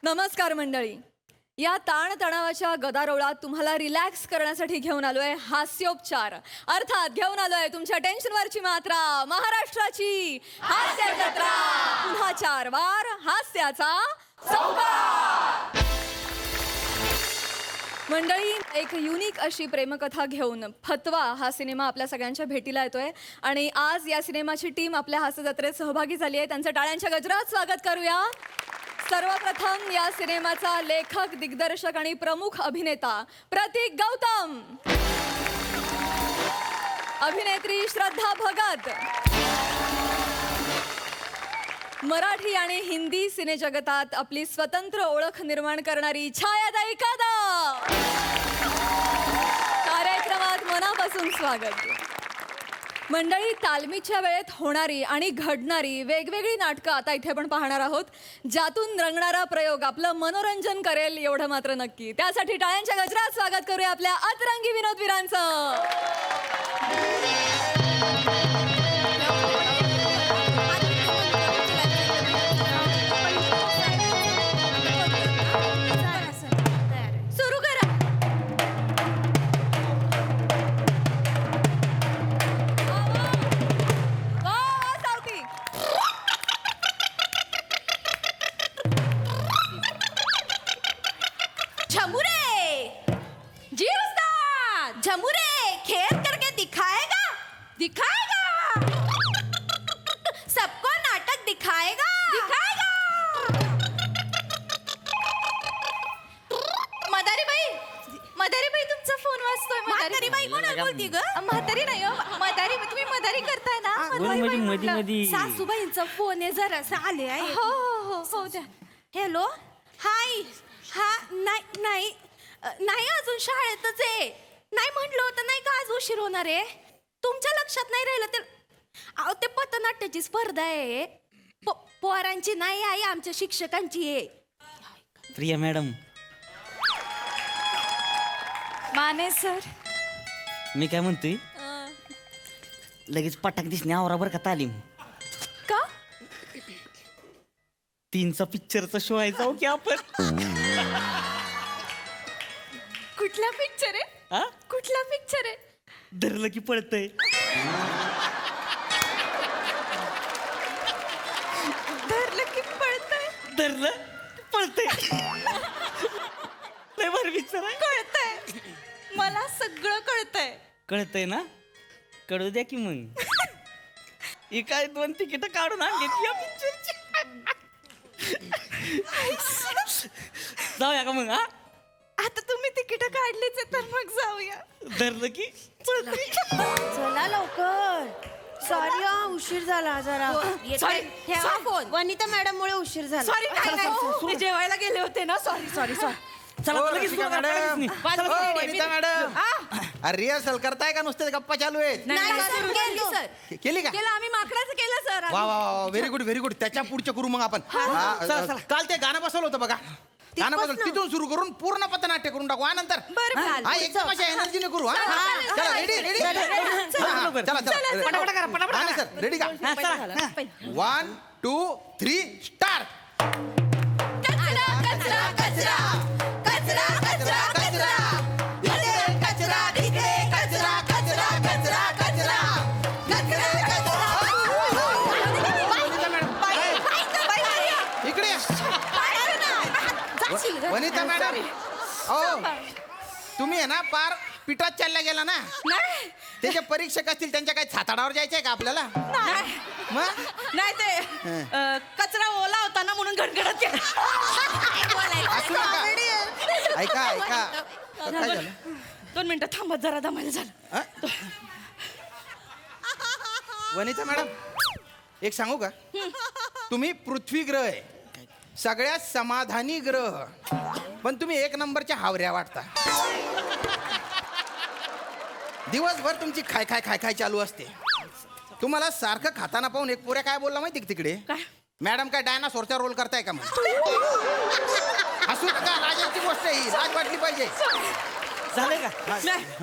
नमस्कार मंडळी. या ताणतणावाच्या गदारोळात तुम्हाला रिलॅक्स करण्यासाठी घेऊन आलोय हास्योपचार. अर्थात घेऊन आलोय तुमच्या टेन्शनवरची मात्रा, महाराष्ट्राची हास्य जत्रा. पुन्हा 4 वार हास्याचा चौकार. मंडळी, एक युनिक अशी प्रेमकथा घेऊन फतवा हा सिनेमा आपल्या सगळ्यांच्या भेटीला येतोय आणि आज या सिनेमाची टीम आपल्या हास्य जत्रेत सहभागी झाली आहे. त्यांचं टाळ्यांच्या गजरात स्वागत करूया. सर्वप्रथम या सिनेमाचा लेखक, दिग्दर्शक आणि प्रमुख अभिनेता प्रतीक गौतम, अभिनेत्री श्रद्धा भगत, मराठी आणि हिंदी सिनेजगतात आपली स्वतंत्र ओळख निर्माण करणारी छायाताई कदम. कार्यक्रमात मनापासून स्वागत. मंडळी, तालमीच्या वेळेत होणारी आणि घडणारी वेगवेगळी नाटकं आता इथे आपण पाहणार आहोत, ज्यातून रंगणारा प्रयोग आपलं मनोरंजन करेल एवढं मात्र नक्की. त्यासाठी टाळ्यांच्या गजरात स्वागत करूया आपल्या अतरंगी विनोदवीरांचं. सुरू करा. झमुरे खेल करके दिखाएगा दिखाएगा सबको नाटक दिखाएगा दिखाएगा. मदारी बाई तुमचा फोन वाजतोय. मदारी बाई कोण बोलती ग? म्हातारी नाही हो, मदारी. तुम्ही मदारी करताय ना? सासूबाईंचा फोन आहे, जरासा आले आहे. हो हो हो द्या. हॅलो, हाय. हा नाही नाही नाही, अजून शाळेतच आहे. नाही म्हटलं होतं नाही का आज उशीर होणार आहे. तुमच्या लक्षात नाही राहिलं तर अहो, ते पथनाट्याची स्पर्धा आहे. पोरांची नाही आहे, आमच्या शिक्षकांची आहे. प्रिया मॅडम, माने सर, मी काय म्हणतोय, लगेच पटाक दिसणे आवरा बरं का तालीम. का 3चा पिक्चरचा शो आहे, जाऊ की आपण. कुठला पिक्चर आहे? हा? कुठला पिक्चर आहे? धरलं की पळतय. धरलं की पळतंय. धरलं पळतय. लय भारी पिक्चर आहे. कळतंय मला, सगळं कळतंय. कळतय ना? कळू द्या की मग. ही काय 2 तिकीट काढून आणली या पिक्चरची. जाऊया का मग? हा, आता तुम्ही तिकीट काढलीच तर मग जाऊया. धरलं की पळतय. चला लवकर. सॉरी उशीर झाला जरा. सॉरी, ठेवा फोन. वनिता मॅडम मुळे उशीर झाला. सॉरी, नाही, ते जेवायला गेले होते ना. Sorry sorry sorry. चला लगेच सुरू करा, लगेच नाही. वनिता मॅडम, अरे रिहर्सल करताय का नुसते गप्पा चालू आहेत? केली का? केलं आम्ही, माकडाचं केलं सर. वा वा वा, व्हेरी गुड व्हेरी गुड. त्याच्या पुढच्या करू मग आपण. काल ते गाणं बसवलं होतं बघा. गाणं बसवलं, तिथून सुरू करून पूर्ण पथनाट्य करून टाकू. नंतर हा एकदम अशा एनर्जीने करू. चला रेडी रेडी. चला चला सर, रेडी का? 1 2 3 स्टार्ट. कचरा कचरा कचरा कचरा कचरा कचरा कचरा इकडे कचरा कचरा कचरा कचरा इकडे वनिता मॅडम, ओ तुम्ही आहे ना पार पिठात चालल्या गेला ना. त्याचे परीक्षक असतील, त्यांच्या काही छाताडावर जायचंय का आपल्याला? मग नाही, ते कचरा ओला होता ना म्हणून गडगडत असू नका. ऐका ऐका, काय झालं? 2 मिनिटं थांबत, जरा दमायला झालं. वनिता मॅडम, एक सांगू का? तुम्ही पृथ्वी ग्रह आहे, सगळ्यात समाधानी ग्रह, पण तुम्ही 1 नंबरच्या हावऱ्या वाटता. दिवसभर तुमची खाय खाय खाय खाय चालू असते. तुम्हाला सारखं खाताना पाहून एक पोऱ्या काय बोलला माहिती तिकडे? मॅडम काय डायनासोरचा रोल करताय का? मग असू नका, लाजाची गोष्ट ही, लाज वाटली पाहिजे. झालंय का?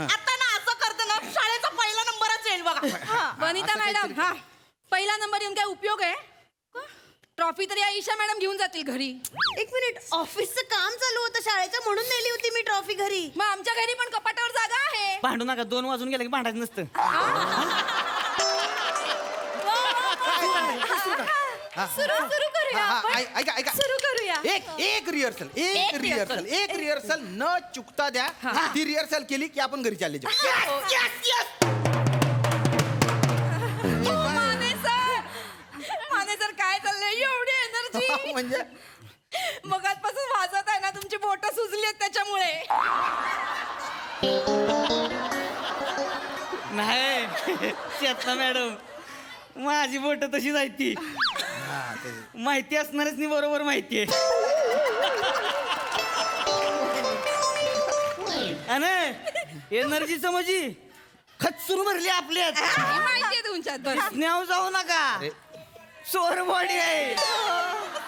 आता ना असं करतं ना, शाळेचा पहिला नंबरच येईल बघा. वनिता मॅडम, हा पहिला नंबर येऊन काय उपयोग आहे? ट्रॉफी तरी ईशा मॅडम घेऊन जातील घरी. एक मिनिट, ऑफिसचं काम चालू होतं शाळेचं म्हणून नेली होती मी ट्रॉफी घरी. मग आमच्या घरी पण कपाटावर जागा आहे. भांडू नका, 2 वाजून गेलं की भांडायचं नसतं. सुरू करूया आपण. ऐका ऐका सुरू करूया. एक रिहर्सल न चुकता द्या. ती रिहर्सल केली की आपण घरी चालले जाऊ. माने सर काय चाललंय एवढी एनर्जी म्हणजे मगाचपासून वाजत आहे ना, तुमची बोट सुजली आहेत त्याच्यामुळे. नाही चेतना मॅडम, माझी बोट तशी जायती. माहिती असणारच नाही, बरोबर माहिती आहे. एनर्जीचं म्हणजे खचून भरली आपल्यात. माहितीये तुमच्यात बरं. स्नेह जाऊ नका, चोर बॉडी आहे.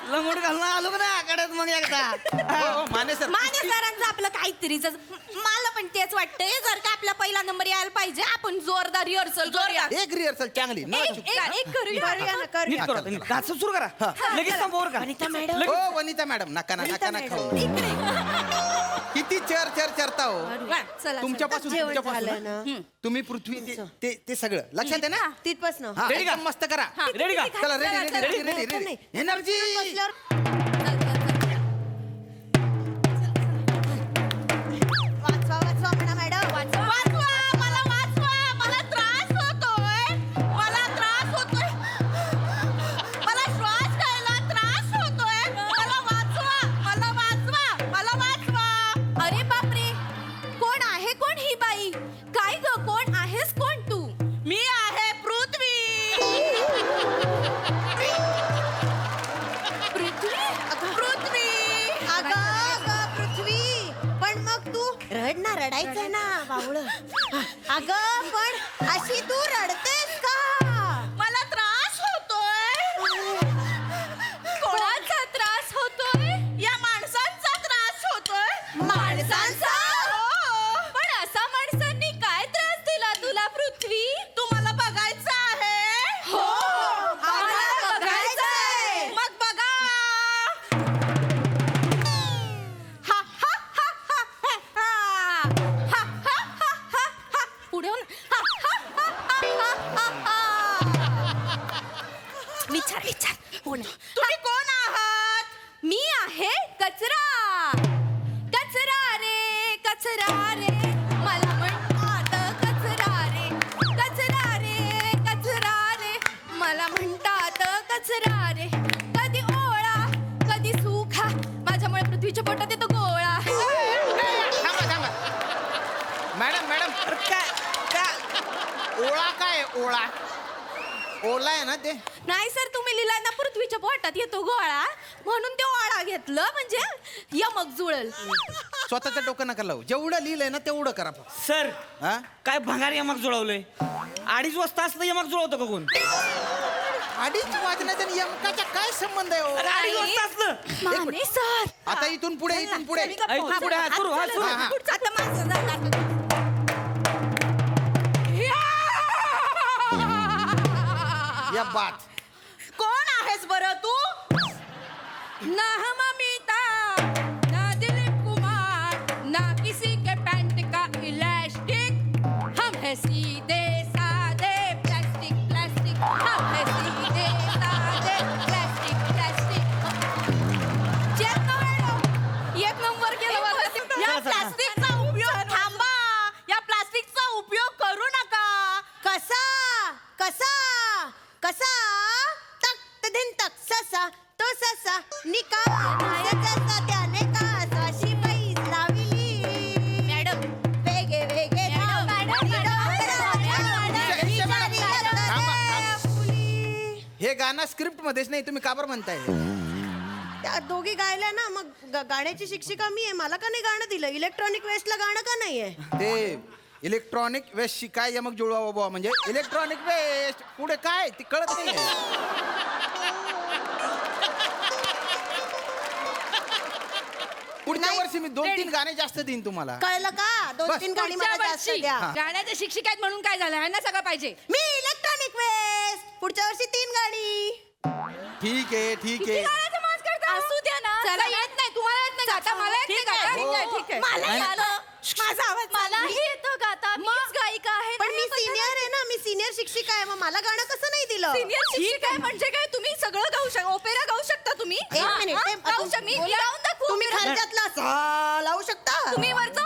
लंगोट घालून आलो का ना आकड्यात मग एकदा. माने सर, माने सरांचं आपलं काहीतरीच. मला पण तेच वाटतंय, जर का आपला पहिला नंबर यायला पाहिजे आपण जोरदार रिहर्सल करूया. एक रिहर्सल चांगली न चुकता. एक करूया. करूया ना, करूया. नीट करा, नीट. घास सुरू करा. लगेच संपवर का? लगेच. हो वनिता मॅडम, नका खाऊ. किती चरता हो चला तुमच्यापासून जेवण तुमच्यापासून झालं ना. ना. तुम्ही पृथ्वी ते सगळं लक्षात आहे ना. तिथपासनं हा, रेडी का? एकदम मस्त करा. रेडी का? चला चला, रेडी एनर्जी. वाचवा वाचवा म्हणा मॅडम. वाचवा, मला वाचवा. मला त्रास होतोय. मला श्वास घ्यायला त्रास होतोय. मला वाचवा. अरे बापरे, कोण आहे कोण ही बाई? काय ग, कोण आहेस कोण तू? मी आहे पृथ्वी. पृथ्वी. अगं पृथ्वी, पण मग तू रडायचं ना बावळ. अगं पण अशी तू रडतेस का? मला त्रास होतोय. कोणाचा त्रास होतोय? या माणसांचा त्रास होतोय. माणसांचा? हो. पण असा माणसांनी काय त्रास दिला तुला पृथ्वी? तुम्हाला बघायचं आहे? हो, आम्हाला बघायचंय. मग बघा. हा, हा, हा, हा, हा, हा. हा, हा, हा, हा, हा. पुढे हो ना. हा, हा, हा, हा, हा, हा, हा. विचार कोण आहे? तुम्ही कोण आहात? मी आहे कचरा. कचरा रे मला म्हणतात कचरा रे. मला म्हणतात कचरा रे. कधी ओळा कधी सुखा, माझ्यामुळे पृथ्वीच्या पोटात येतो गोळा. थांबा मॅडम ओळा काय ओळा? ओला आहे ना ते. नाही सर, तुम्ही लिहिलाय ना पृथ्वीच्या पोटात येतो गोळा, म्हणून ते ओळा घेतलं म्हणजे यमक जुळल. स्वतःचं डोकं नका लावू. जेवढं लिहिलंय ना तेवढं करा. सर, हा? काय भंगार यमक जुळवलंय? 2:30 वाजता असलं यमक जुळवतं का कोण? 2:30 वाजण्याचा आणि यमकाचा काय संबंध आहे हो? अरे 2:30 वाजता असलं. माने सर, आता इथून पुढे ऐक, पुढे, हा, सुरू. आता माझं जाणार. या बात. कोण आहेस बरं तू? ना ममिता, ना दिलीप कुमार, ना किसी के पैंट का इलास्टिक. हम है सीधे साधे प्लास्टिक. हम है सीधे साधे प्लास्टिक. चेतना मॅडम, एक नंबर केलं बरं. या प्लास्टिकचा उपयोग थांबा. या प्लास्टिकचा उपयोग करू नका. कसा तक दिन तक ससा तो ससा निका त्याने का अशी पैस लावली. मॅडम, वेगे हे गाणं स्क्रिप्ट मध्येच नाही, तुम्ही का बरं म्हणताय? त्या दोघी गायल्या ना, मग गाण्याची शिक्षिका मी आहे. मला का नाही गाणं दिलं? इलेक्ट्रॉनिक वेस्टला गाणं का नाहीये? ते इलेक्ट्रॉनिक वेस्ट शिकाय यमक जुळवा बाबा. म्हणजे इलेक्ट्रॉनिक वेस्ट पुढे काय ते कळत नाही. पुढच्या वर्षी मी 2-3 गाणे जास्त देईन तुम्हाला. कळलं का? 2-3 गाणी मला जास्त द्या. गाण्याच्या शिक्षिका आहेत म्हणून काय झालं, यांना सगळं पाहिजे. मी इलेक्ट्रॉनिक वेस्ट. पुढच्या वर्षी 3 गाणी. ठीक आहे ठीक आहे असू द्या ना. चला. येत नाही तुम्हाला येत नाही गाता मला येत नाही ठीक आहे, गाता. ठीक आहे, ठीक आहे. मला आणि- आलं. माझा आवाज मलाही येतं गाता. मीच गायिका आहे. पण मी सिनियर आहे ना, मी सिनियर शिक्षिका आहे, मग मला गाणं कसं नाही दिलं? सिनियर शिक्षिका आहे म्हणजे काय तुम्ही सगळं गाऊ शकता ओपेरा गाऊ शकता तुम्ही एक हा, मिनिट, हा, एक- गाऊ शकता मी गाऊन दाखवू तुम्ही मी. खालच्यातला सा लावू शकता? तुम्ही वरचा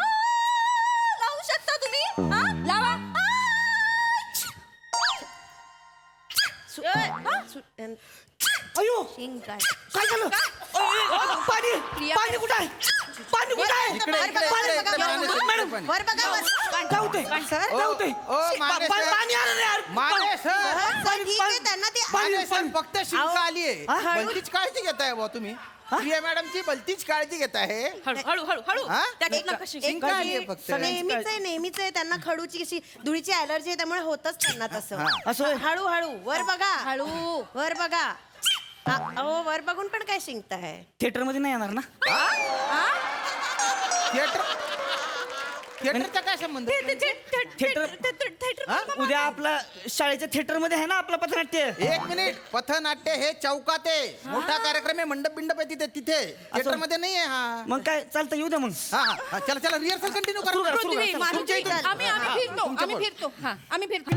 लावू शकता तुम्ही हा लावा अयो शिंग काय? काय झालं पाणी पाणी कुठं आहे पाणी कुठं आहे इकडे, इकडे, इकडे, इकडे, पाणी, मॅडम. पाणी. वर बघा वर. जाऊते सर जाऊते ओ, माने सर. पाणी आलं रे यार माने सर सर, ठीक आहे त्यांना ते माने सर फक्त शिंका आली आहे हा? भलतीच काळजी घेताय बुवा तुम्ही प्रिया मॅडमची भलतीच काळजी घेत आहे हळू हळू हळू हळू हा? त्यात नका शिंका. शिंका आली आहे फक्त नेहमीच आहे नेहमीच आहे त्यांना खडूची कशी धुळीची अलर्जी आहे त्यामुळे होतच त्यांना तसं हा. असं होय? हळू हळू वर बघा हळू वर बघा अहो वर बघून पण काय शिंकत आहे थिएटर मध्ये नाही येणार ना थिएटर थिएटरचा काय संबंध थिएटर उद्या आपला शाळेच्या थिएटर मध्ये आहे ना आपला पथनाट्य एक मिनिट पथनाट्य हे चौकात आहे मोठा कार्यक्रम आहे मंडप बिंडप आहे तिथे तिथे थिएटर मध्ये नाही आहे हा मग काय चालतं येऊ द्या मग हा हा चला चला रिहर्सल कंटिन्यू सुरू करा, करा सुरू करा. पृथ्वी, मारुती, तुमच्या इथून. आम्ही हा, फिरतो तुमच्या आम्ही बोल. फिरतो हा आम्ही फिरतो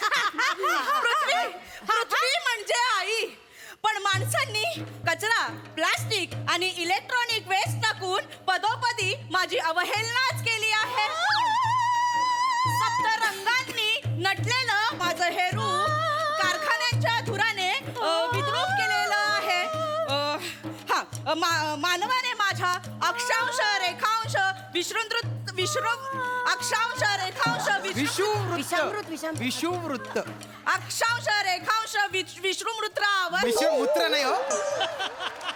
पृथ्वी पृथ्वी म्हणजे आई पण माणसांनी कचरा प्लास्टिक आणि इलेक्ट्रॉनिक वेस्ट टाकून पदोपदी माझी अवहेलनाच केली आहे सप्त रंगांनी नटलेलं माझं हे रूप कारखान्यांच्या धुराने विद्रूप केलेलं आहे मानवाने माझ्या अक्षांश रेखांश अक्षांश रेखांश विषामृत, विषामृत. विषुववृत्त अक्षांश रेखांश विश्रुमृत्रावर विषुमूत्र नाही हो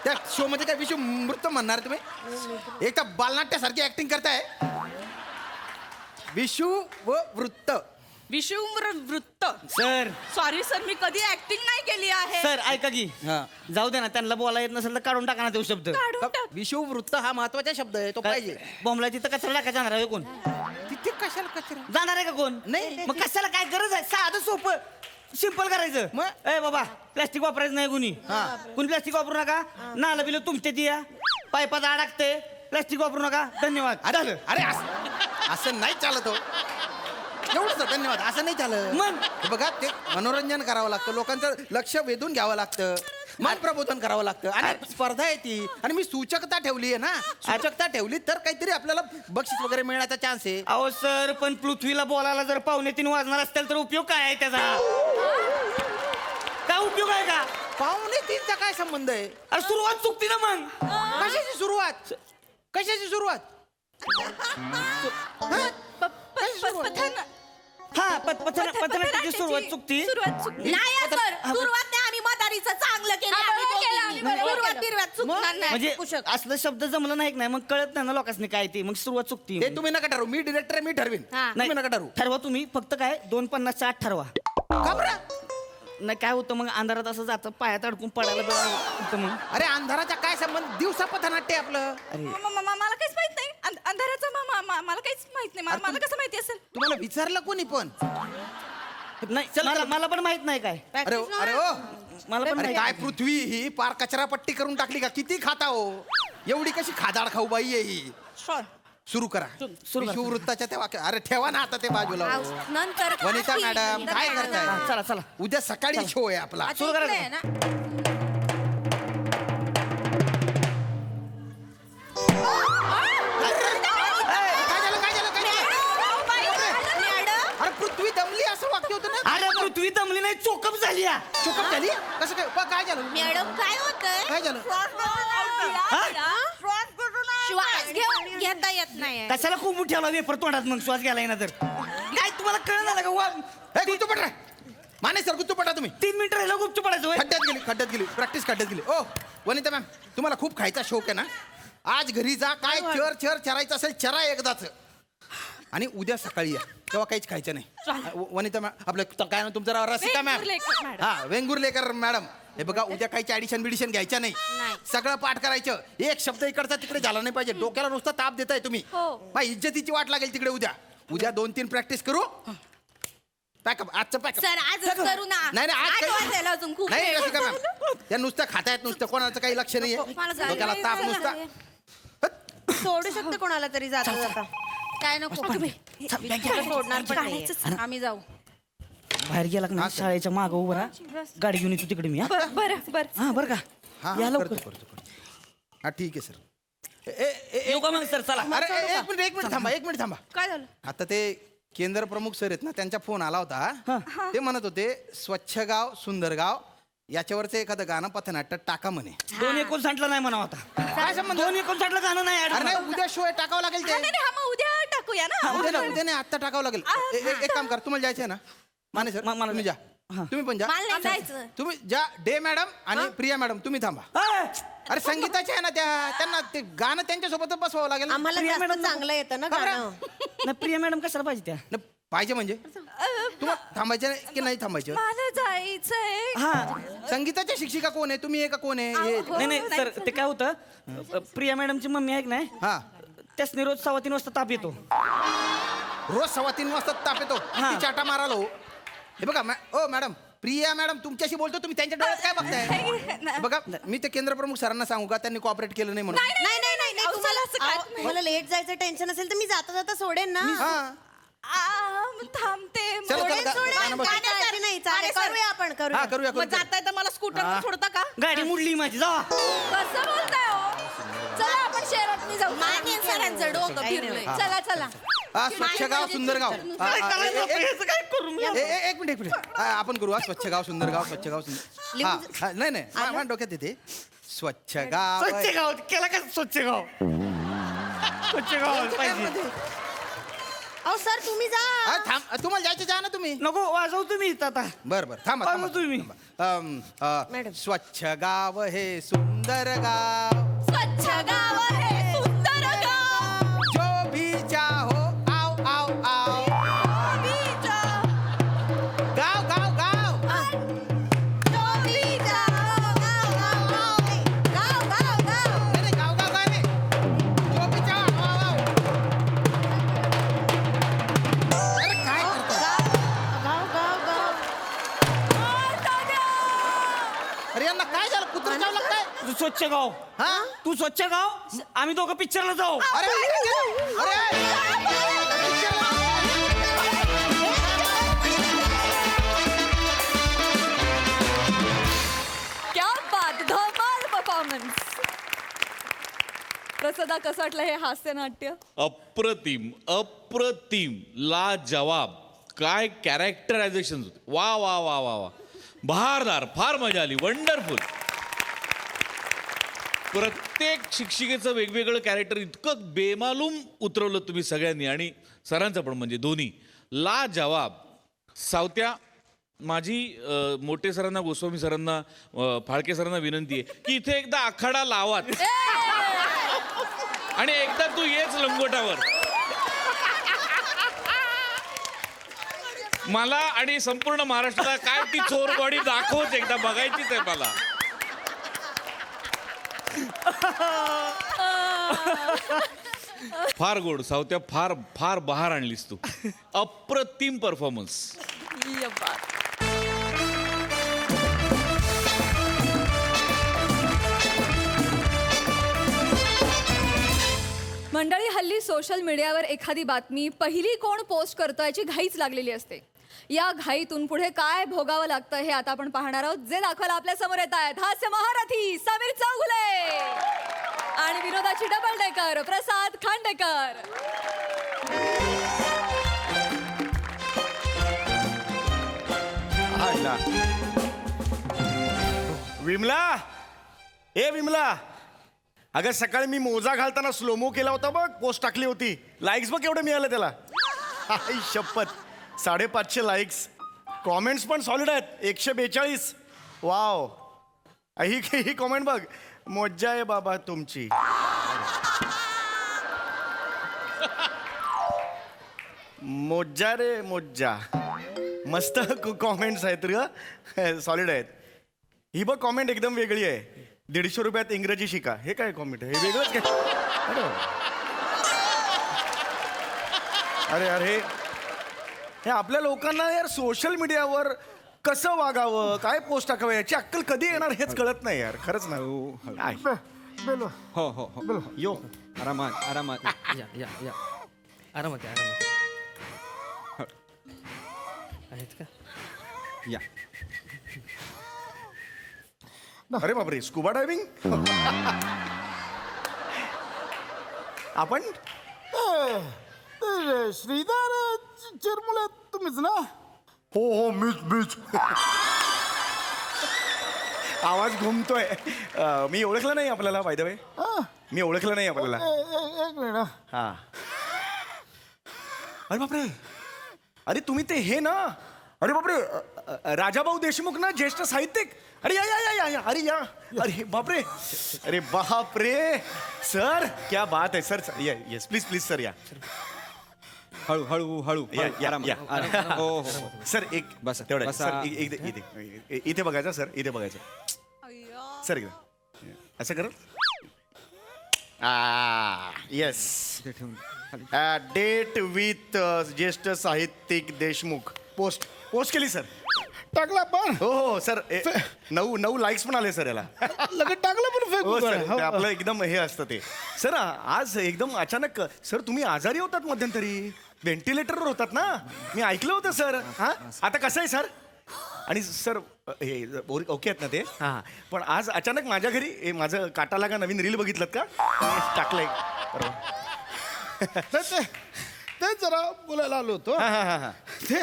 त्या शो मध्ये काय विषुमृत म्हणणार तुम्ही एक तर बालनाट्यासारखी ऍक्टिंग करताय विषुववृत्त विषुमृत सर सॉरी सर मी कधी ऍक्टिंग नाही केली आहे सर ऐका की हा. जाऊ दे ना त्यांना बोला येत नसेल तर काढून टाका ना तो शब्द काढून टाक. विषुववृत्त हा महत्वाचा शब्द आहे तो पाहिजे बॉम्बला तिथं कचरा टाका जाणार आहे कोण तिथे कशाला कचरा जाणार आहे का कोण नाही. मग कशाला काय गरज आहे साधं सोपं सिंपल करायचं मग? ए बाबा प्लास्टिक वापरायचं नाही कुणी हा. कुणी प्लास्टिक वापरू नका नाला बिल तुमच्या दिया पायपात अडकते प्लास्टिक वापरू नका धन्यवाद झालं अरे असं नाही चालत हो एवढंच धन्यवाद असं नाही चालत मग? हे बघा ते मनोरंजन करावं लागतं लोकांचं लक्ष वेधून घ्यावं लागतं मन प्रबोधन करावं लागतं आणि स्पर्धा आहे ती आणि मी सूचकता ठेवली आहे ना सूचकता ठेवली तर काहीतरी आपल्याला बक्षीस वगैरे मिळण्याचा चान्स आहे अहो सर पण पृथ्वीला बोलायला जर 2:45 वाजणार असतील तर उपयोग काय आहे त्याचा काय उपयोग आहे का 2:45चा काय संबंध आहे अरे सुरुवात चुकती ना मग कशाची सुरुवात कशाची सुरुवात हा पथनाट्याची सुरुवात चुकती नाही सर सुरुवात नाही आम्ही मदारीचं चांगलं केलं आम्ही सुरुवात बिरुवात चुकणार नाही म्हणजे असलं शब्द जमलं नाही नाही मग कळत नाही ना लोकांनी काय ते मग सुरुवात चुकती ते तुम्ही नका ठरवू मी डिरेक्टर मी ठरवीन तुम्ही नका ठरवू ठरवा तुम्ही फक्त काय 2:50च्या आत ठरवा का बरं नाही काय होतं मग अंधारात असं जातं पायात अडकून पडायला बरं होतं मग अरे अंधाराचा काय संबंध दिवसा पथनाट्य आहे आपलं मला काहीच माहित नाही अंधाराचं मला काहीच माहित नाही मला कसं माहिती असेल तुम्हाला विचारलं कोणी पण नाही मला पण माहित नाही काय अरे अरे ओ मला पण अरे माहित काय पृथ्वी ही पार कचरा पट्टी करून टाकली का किती खाता हो एवढी कशी खादाड खाऊ बाई आहे ही सुरू करा सुरू करा. शिववृत्ताच्या त्या वाक्य अरे ठेवा ना आता ते बाजूला हो. नंतर वनिता मॅडम काय करताय हा, चला चला उद्या सकाळी शो आहे आपला सुरू करा इकडे आहे ना. काय झालं काय झालं काय झालं अरे पृथ्वी दमली असं वाक्य होतं ना अरे पृथ्वी दमली नाही चोकअप झाली या. चुकप झाली कसं काय काय झालं मॅडम काय होतंय काय झालं श्वास घेता येत नाही कशाला खूप ठेवला वेपर तोंडात मग श्वास गेला ना तर काय तुम्हाला कळलं झालं का ए गुत्तू पडरा माने सर गुत्तू पडा तुम्ही 3 मिनिटं राहिलं गुपचूप पडायचं होय. खड्ड्यात गेली प्रॅक्टिस खड्ड्यात गेली ओ वनिता मॅम तुम्हाला खूप खायचा शौक आहे ना आज घरी जा काय चर चरायचं असेल चरा एकदाच आणि उद्या सकाळी या तेव्हा काहीच खायचं नाही वनिता मॅम आपलं काय ना तुमचं नाव रसिका मॅम वेंगुर्लेकर मॅडम. हा वेंगुर्लेकर मॅडम हे बघा उद्या काही ऍडिशन बिडिशन घ्यायच्या नाही सगळं पाठ करायचं एक शब्द इकडचा तिकडे झाला नाही पाहिजे डोक्याला नुसता ताप देताय तुम्ही इज्जतीची वाट लागेल तिकडे उद्या 2-3 प्रॅक्टिस करू पॅकअप आजचं पॅकअप सर आज करू ना नाही नाही, आज आठ काही- वाजायला अजून खूप नाही वेळ. असं का मॅम त्या नुसतं खातायत नुसतं कोणाचं काही लक्ष नाहीये मला जायला डोक्याला ताप वेळ नुसता झालाय. सोडू शकते कोणाला तरी जाता जाता काय नको सोडणार पण नाहीये. आम्ही जाऊ बाहेर गेला का नाही शाळेच्या मागं उभं राहा गाडी घेऊन येतो तिकडे मी हा बरं हा बरं का हा या हा, लवकर. करतो हा ठीक आहे सर येऊ का मग सर चला अरे एक मिनिट थांबा काय झालं आता ते केंद्र प्रमुख सर आहेत ना त्यांचा फोन आला होता ते म्हणत होते स्वच्छ गाव सुंदर गाव याच्यावरचं एखादं गाणं पथनाट्य टाका म्हणे 2:59 नाही म्हणा होता काय संबंध 2:59 गाणं नाही add अरे नाही होणार. उद्या शो आहे टाकावं लागेल ते नाही नाही, हा मग उद्या टाकूया ना उद्या नाही आत्ता टाकावं लागेल एक काम कर तुम्हाला जायचंय ना माने सर मला तुम्ही जा हा. तुम्ही पण जा मला नाही जायचं तुम्ही जा डे मॅडम आणि प्रिया मॅडम तुम्ही थांबा ए, अरे संगीताचे आहे ना त्यांना ते गाणं त्यांच्यासोबतच बसवावं लागेल ना. आम्हाला प्रिया जास्त मॅडम चांगलं येतं ना खबरं? गाणं नाही प्रिया मॅडम कशाला पाहिजे त्या न, पाहिजे म्हणजे तुम्हाला थांबायचं की नाही थांबायचं मला जायचंय हा संगीताच्या शिक्षिका कोण आहे तुम्ही आहे का कोण आहे हे नाही नाही सर ते काय होतं प्रिया मॅडमची मम्मी आहे की नाही हा त्यासनी रोज 3:15 वाजता ताप येतो रोज 3:15 वाजता ताप येतो ती चाटा मारायला हो हे बघा ओ मॅडम प्रिया मॅडम तुमच्याशी बोलतो तुम्ही त्यांच्या डोळ्यात काय बघताय बघा मी ते केंद्र प्रमुख सरांना सांगू का त्यांनी कॉपरेट केलं नाही म्हणून नाही नाही नाही नाही, तुम्हाला अहो, मला लेट जायचं टेन्शन असेल तर मी जाता जाता सोडेन ना हा थांबते चला, चला, मोडेल, सोडेल. गाणं बस. गाण्यासाठी नाही चालेल करूया आपण हा करूया करूया मग करूया जाताय तर मला स्कूटर सोडता का गाडी मुडली माझी जा कसं बोलताय हो? चला आपण शहरात जाऊ मान्य सरांचं डोकं फिरलंय चला चला हा स्वच्छ गाव सुंदर गाव एक मिनिट आपण करू हा स्वच्छ गाव सुंदर गाव स्वच्छ गाव सुंदर हा नाही नाही माझ्या डोक्यात येते स्वच्छ गाव स्वच्छ गाव केला का स्वच्छ गाव स्वच्छ गाव पाहिजे अहो सर तुम्ही जा हा, थांब तुम्हाला जायचं जा ना तुम्ही नको वाजव तुम्ही इथं आता बर बर थांबा वाजव थांबा, तुम्ही. थांबा. मॅडम. स्वच्छ गाव हे सुंदर गाव स्वच्छ गाव आहे सुंदर गाव जो भी चाहो आओ आओ आओ गाव गाव गाव नाही, नाही, गाव गाव गाव नाही. जो भी चाहो आओ आओ अरे काय करताय? अरे यांना काय झालं कुत्र चावलं काय तू स्वच्छ गाव हा तू स्वच्छ गाव आम्ही दोघं पिक्चरला जाऊ अरे क्या बात धमाल परफॉर्मन्स प्रसदा कसं वाटलं हे हास्य नाट्य अप्रतिम अप्रतिम ला जवाब काय कॅरेक्टरायझेशन वा वा वा वा वा बहारदार फार मजा आली वंडरफुल प्रत्येक शिक्षिकेचं वेगवेगळं कॅरेक्टर इतकं बेमालूम उतरवलं तुम्ही सगळ्यांनी आणि सरांचं पण म्हणजे दोन्ही ला जवाब सावत्या माझी मोठे सरांना गोस्वामी सरांना फाळके सरांना विनंती आहे की इथे एकदा आखाडा लावात आणि एकदा तू येच लंगोटावर मला आणि संपूर्ण महाराष्ट्राला काय ती चोर बॉडी दाखवच एकदा बघायचीच आहे मला फार गोड सावत्या फार फार बहार आणलीस तू अप्रतिम परफॉर्मन्स ये बात. मंडळी हल्ली सोशल मीडियावर एखादी बातमी पहिली कोण पोस्ट करतो याची घाईच लागलेली असते या घाईतून पुढे काय भोगावं लागतं हे आता आपण पाहणार आहोत जे दाखवायला आपल्या समोर येत आहेत हास्य महारथी समीर चौगुले आणि विनोदाची डबल डेकर प्रसाद खांडेकर. विमला ए विमला अगं सकाळी मी मोजा घालताना स्लोमो केला होता बघ पोस्ट टाकली होती लाईक्स बघ एवढं मिळालं त्याला आई शपथ 550 लाईक्स कॉमेंट्स पण सॉलिड आहेत 142 वाव ही कॉमेंट बघ मज्जा आहे बाबा तुमची मोज्जा रे मोज्जा मस्त कॉमेंट्स आहेत रे सॉलिड आहेत ही बघ कॉमेंट एकदम वेगळी आहे. 150 रुपयात इंग्रजी शिका. हे काय कॉमेंट आहे? हे वेगळंच काय? अरे अरे हे आपल्या लोकांना यार सोशल मीडियावर कसं वागावं, काय पोस्ट टाकावं याची अक्कल कधी येणार हेच कळत नाही यार. खरंच ना. काय? हो हो हो यो आरामात आरामात या या या आरामात या, आरामात हो. आहेत का या अरे बापरे, स्कुबा डायव्हिंग आपण श्रीधर चिरमुले तुम्हीच ना? हो हो मीच आवाज घुमतोय. मी ओळखलं नाही आपल्याला बाय द वे. मी ओळखलं नाही आपल्याला. एक मिनिट. हा. अरे बापरे, अरे तुम्ही ते हे ना, अरे बापरे राजाभाऊ देशमुख ना, ज्येष्ठ साहित्यिक. अरे या या या या या अरे या अरे बापरे, अरे बापरे सर, क्या बात आहे सर. या येस प्लीज प्लीज सर या हळू हळू हळू या या आरामात. या. हो हो हो. सर एक बसा, तेवढं बसा. सर इथे बघायचं सर, इथे बघायचं सर, इकडे असं करत. येस, इथे ठेवून खाली. डेट विथ ज्येष्ठ साहित्यिक देशमुख. पोस्ट केली सर. टाकला पण हो हो सर. 9 लाईक्स पण आले सर याला. लगेच टाकलं पण हो फेकून. सर, ते आपलं एकदम हे असतं ते. सर आज एकदम अचानक सर तुम्ही आजारी होतात मध्यंतरी, व्हेंटिलेटरवर होतात ना, मी ऐकलं होतं सर. हा आता कसं आहे सर? आणि सर हे ओके आहेत ना ते? हां पण आज अचानक माझ्या घरी हे माझं काटालागा नवीन रील बघितलं का? टाकलंय ते जरा बोलायला आलो होतो. ते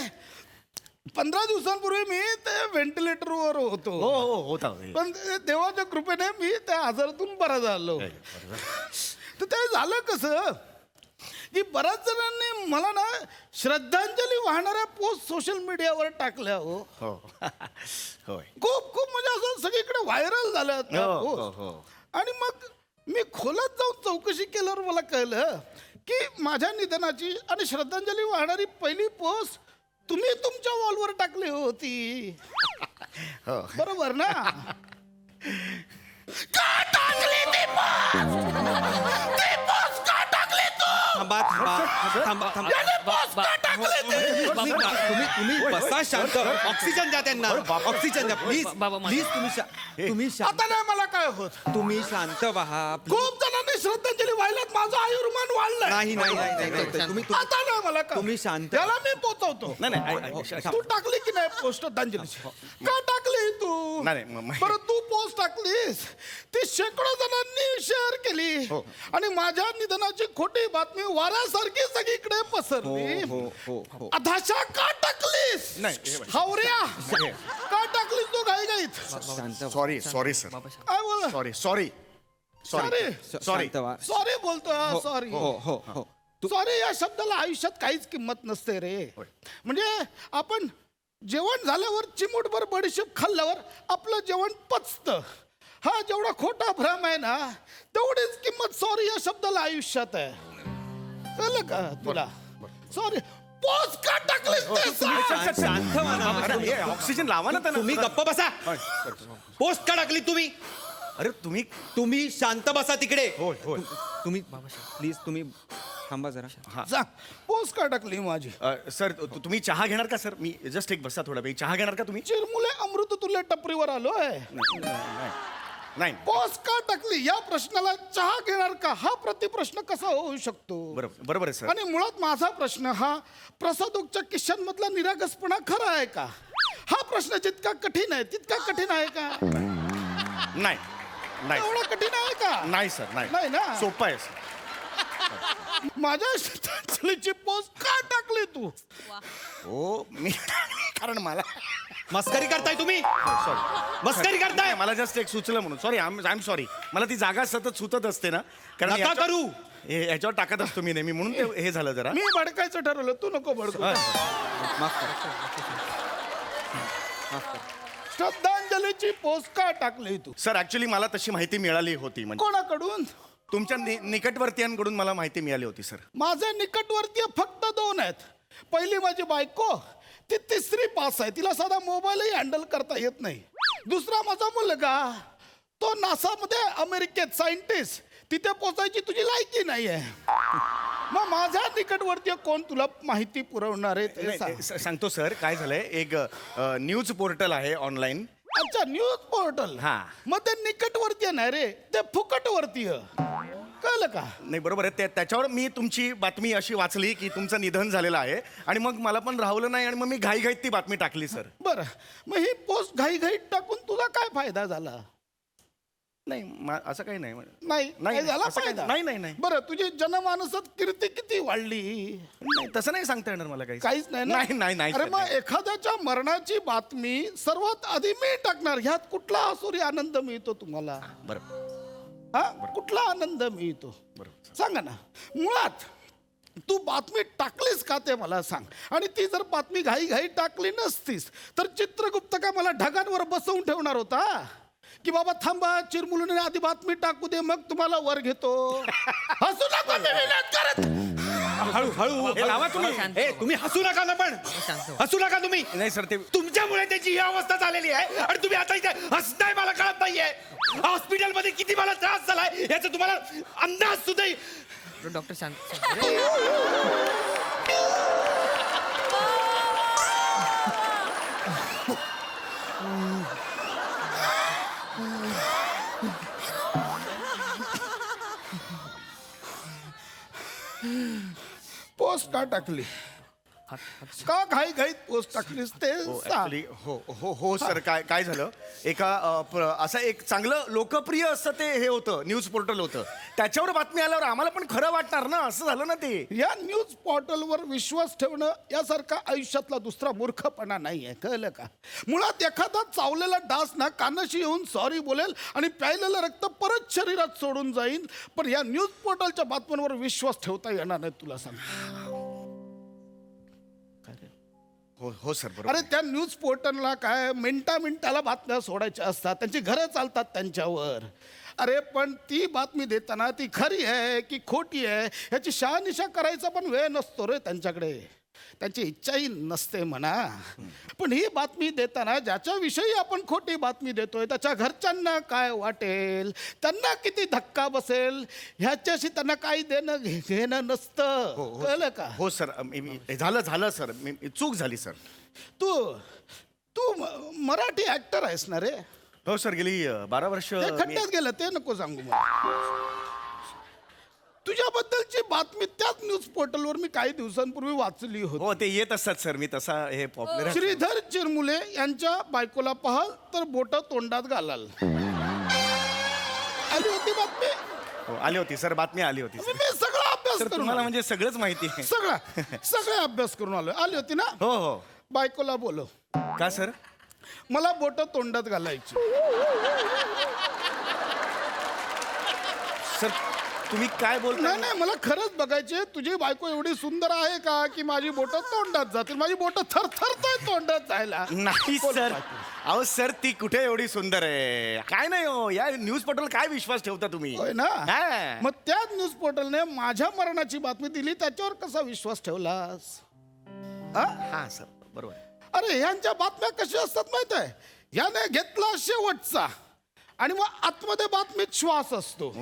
15 दिवसांपूर्वी मी ते व्हेंटिलेटरवर होतो. हो हो होता. पण ते देवाच्या कृपेने मी त्या आजारातून बरा झालो. तर ते झालं कसं की बऱ्याच जणांनी मला ना श्रद्धांजली वाहणाऱ्या पोस्ट सोशल मीडियावर टाकल्या. हो हो होय. खूप म्हणजे असं सगळीकडे व्हायरल झालं त्या हो, हो, post. हो. आणि मग मी खोलात जाऊन चौकशी केल्यावर मला कळलं की माझ्या निधनाची आणि श्रद्धांजली वाहणारी पहिली पोस्ट तुम्ही तुमच्या वॉलवर टाकली होती. हो. बरोबर ना? थांबा थांबा थांबा थांबा. तुम्ही बसा शांत. ऑक्सिजन द्या त्यांना, ऑक्सिजन द्या प्लीज प्लीज. तुम्ही शांत, आता नाही मला काय होत. तुम्ही शांत व्हा. खूप जणांनी श्रद्धांजली वाहिल्यात, माझं आयुर्मान वाढलंय. नाही नाही नाही नाही. तुम्ही आता नाही मला काय. तुम्ही शांत. त्याला मी पोचवतो. नाही तू टाकली की नाही पोस्ट श्रद्धांजलीची? का टाकली तू? नाही, नाही, बरं तू पोस्ट टाकलीस, ती शेकडो जणांनी शेअर केली आणि माझ्या निधनाची खोटी बातमी वाऱ्यासारखी सगळीकडे पसरली. हो हो हो. अधाशा का टाकलीस? नाही. हावऱ्या का टाकलीस तू घाईघाईत? शांत व्हा. Sorry sir. काय बोल? सॉरी शांत व्हा. सॉरी बोलतो. सॉरी. हो हो हो. सॉरी या शब्दाला आयुष्यात काहीच किंमत नसते रे. म्हणजे आपण जेवण झाल्यावर चिमूटभर बडीशेप खाल्ल्यावर आपलं जेवण पचतं. हा जेवढा खोटा भ्रम आहे ना, तेवढीच किंमत सॉरी या शब्दाला आयुष्यात आहे. कळलं का तुला? सॉरी पोस्ट का टाकलीस ते सांग. शांत व्हा ना. ऑक्सिजन लावा ना त्यांना. तुम्ही गप्प बसा. पोस्ट का टाकली तुम्ही? अरे तुम्ही तुम्ही शांत बसा तिकडे. होय होय. तुम्ही प्लीज तुम्ही थांबा जरा. सांग पोस्ट का टाकली माझी? सर तुम्ही चहा घेणार का सर? मी जस्ट एक बसा थोडा वेळ. चहा घेणार का तुम्ही? चिरमुले अमृत तुल्य टपरीवर आलोय. नाही पोस्ट का टाकली या प्रश्नाला चहा घेणार का हा प्रतिप्रश्न कसा होऊ शकतो? बरोबर आहे सर. आणि मुळात माझा प्रश्न हा प्रसादोगच्या किस्सांमधला निरागसपणा खरा आहे का? हा प्रश्न जितका कठीण आहे तितका कठीण आहे का? नाही नाही एवढा कठीण आहे का? नाही सर. नाही नाही ना? सोपं आहे सर. माझ्या श्रद्धांजलीची पोस्ट का टाकली तू? हो मी कारण मला मस्करी करताय तुम्ही? सॉरी मस्करी करताय? मला जस्ट एक सुचलं म्हणून. Sorry I am sorry. मला ती जागा सतत सुतत असते ना, कारण नका याच्या- करू. याच्यावर टाकत असतो मी नेहमी, म्हणून ते हे झालं जरा. मी भडकायचं ठरवलं, तू नको भडकू. माफ करा. श्रद्धांजलीची पोस्ट का टाकली तू? सर ऍक्च्युली मला तशी माहिती मिळाली होती. म्हणजे कोणाकडून? तुमच्या निकटवर्तीयांकडून मला माहिती मिळाली होती सर. माझे निकटवर्तीय फक्त 2 आहेत. पहिली माझी बायको, ती 3री पास आहे, तिला साधा मोबाईलही हँडल करता येत नाही. दुसरा माझा मुलगा तो नासामध्ये अमेरिकेत सायंटिस्ट, तिथे पोचायची तुझी लायकी नाहीये. मग माझ्या निकटवर्तीय कोण तुला माहिती पुरवणार आहे ते सांग. सांगतो सर, काय झालंय, एक न्यूज पोर्टल आहे ऑनलाईन. अच्छा, न्यूज पोर्टल. हा. मग ते निकटवर्तीय नाही रे, ते फुकटवर्तीय. कळलं का? नाही बरोबर आहे, त्याच्यावर मी तुमची बातमी अशी वाचली की तुमचं निधन झालेलं आहे आणि मग मला पण राहवलं नाही आणि मग मी घाईघाईत ती बातमी टाकली सर. बरं, मग ही पोस्ट घाईघाईत टाकून तुला काय फायदा झाला? नाही असं काही नाही. नाही नाही, झाला असं काही- फायदा? नाही, नाही, नाही. बरं, तुझी जनमानसात कीर्ती किती वाढली? नाही, तसं नाही सांगता येणार मला काही. काहीच नाही ना? नाही, नाही, नाही, अरे सर, मग नाही. एखाद्याच्या मरणाची बातमी सर्वात आधी मी टाकणार. ह्यात कुठला आसुरी आनंद मिळतो तुम्हाला? बरं. हा, कुठला आनंद मिळतो बरोबर. सांगा ना. मुळात तू बातमी टाकलीस का ते मला सांग. आणि ती जर बातमी घाई टाकली नसतीस तर चित्रगुप्त का मला ढगांवर बसवून ठेवणार होता की बाबा थांबा, चिरमुलीने आधी बातमी टाकू दे, मग तुम्हाला वर घेतो? हसू नका, मी विनोद करत. हळू हळू हे लावा तुम्ही. ए, तुम्ही हसू नका ना, पण हसू नका तुम्ही. नाही सर, ते तुमच्यामुळे त्याची ही अवस्था झालेली आहे आणि तुम्ही आता इथे हसताय, मला कळत नाहीये. हॉस्पिटलमध्ये किती मला त्रास झालाय याचा तुम्हाला अंदाज सुद्धा डॉक्टर शांत पोस्ट का टाकली? का घाईत पोस्ट टाकलीस ते सांग. ऍक्च्युली हो सर, काय झालं, एका असं एक चांगलं लोकप्रिय असं ते हे होतं, न्यूज पोर्टल होतं. त्याच्यावर बातमी आल्यावर आम्हाला पण खरं वाटणार ना, असं झालं ना ते. या न्यूज पोर्टलवर विश्वास ठेवणं यासारखा आयुष्यातला दुसरा मूर्खपणा नाहीये. कळलं का? मुळात एखादा चावलेला डास ना कानाशी येऊन सॉरी बोलेल आणि प्यायलेलं रक्त परत शरीरात सोडून जाईल, पण या न्यूज पोर्टलच्या बातम्यांवर विश्वास ठेवता येणार नाही, तुला सांग. हो सर, बरोबर. अरे त्या न्यूज पोर्टलला काय मिनिटाला बातम्या सोडायच्या असतात, त्यांची घरं चालतात त्यांच्यावर. अरे पण ती बातमी देताना ती खरी आहे की खोटी आहे ह्याची शहानिशा करायचा पण वेळ नसतो रे त्यांच्याकडे. त्यांची इच्छाही नसते म्हणा. पण ही बातमी देताना ज्याच्याविषयी आपण खोटी बातमी देतोय त्याच्या घरच्यांना काय वाटेल, त्यांना किती धक्का बसेल, ह्याच्याशी त्यांना काही देणं घेणं नसतं. कळलं का? हो सर, झालं सर, चूक झाली सर. तू मराठी ऍक्टर आहेस ना रे? हो सर, गेली 12 वर्ष. ते खड्ड्यात गेलं ते नको सांगू मला. तुझ्याबद्दलची बातमी त्याच न्यूज पोर्टलवर मी काही दिवसांपूर्वी वाचली होती. हो, ते येत असतात सर, मी तसा हे पॉप्युलर. श्रीधर चिरमुले यांच्या बायकोला पाहाल तर बोट तोंडात घालाल, आली होती बातमी. हो, आली होती सर, बातमी आली होती सर. मी सगळा अभ्यास सर, करून तुम्हाला आलो. म्हणजे सगळंच माहिती आहे. सगळा अभ्यास करून आलो. आली होती ना? हो. बायकोला बोलव. का सर? मला बोट तोंडात घालायची. सर, तुम्ही काय बोलताय? नाही, मला खरंच बघायचे तुझी बायको एवढी सुंदर आहे का की माझी बोट तोंडात जातील. माझी बोट थरथरतोय तोंडात जायला. नाही सर, अहो सर, ती कुठे एवढी सुंदर आहे? काय नाही हो, या न्यूज पोर्टल काय विश्वास ठेवता तुम्ही? होय ना? हा. मग त्याच न्यूज पोर्टलने माझ्या मरणाची बातमी दिली, त्याच्यावर कसा विश्वास ठेवलास? हा सर, बरोबर. अरे ह्यांच्या बातम्या कशा असतात माहित आहे? ह्याने घेतला शेवटचा आणि मग आतमध्ये बातमीत श्वास असतो.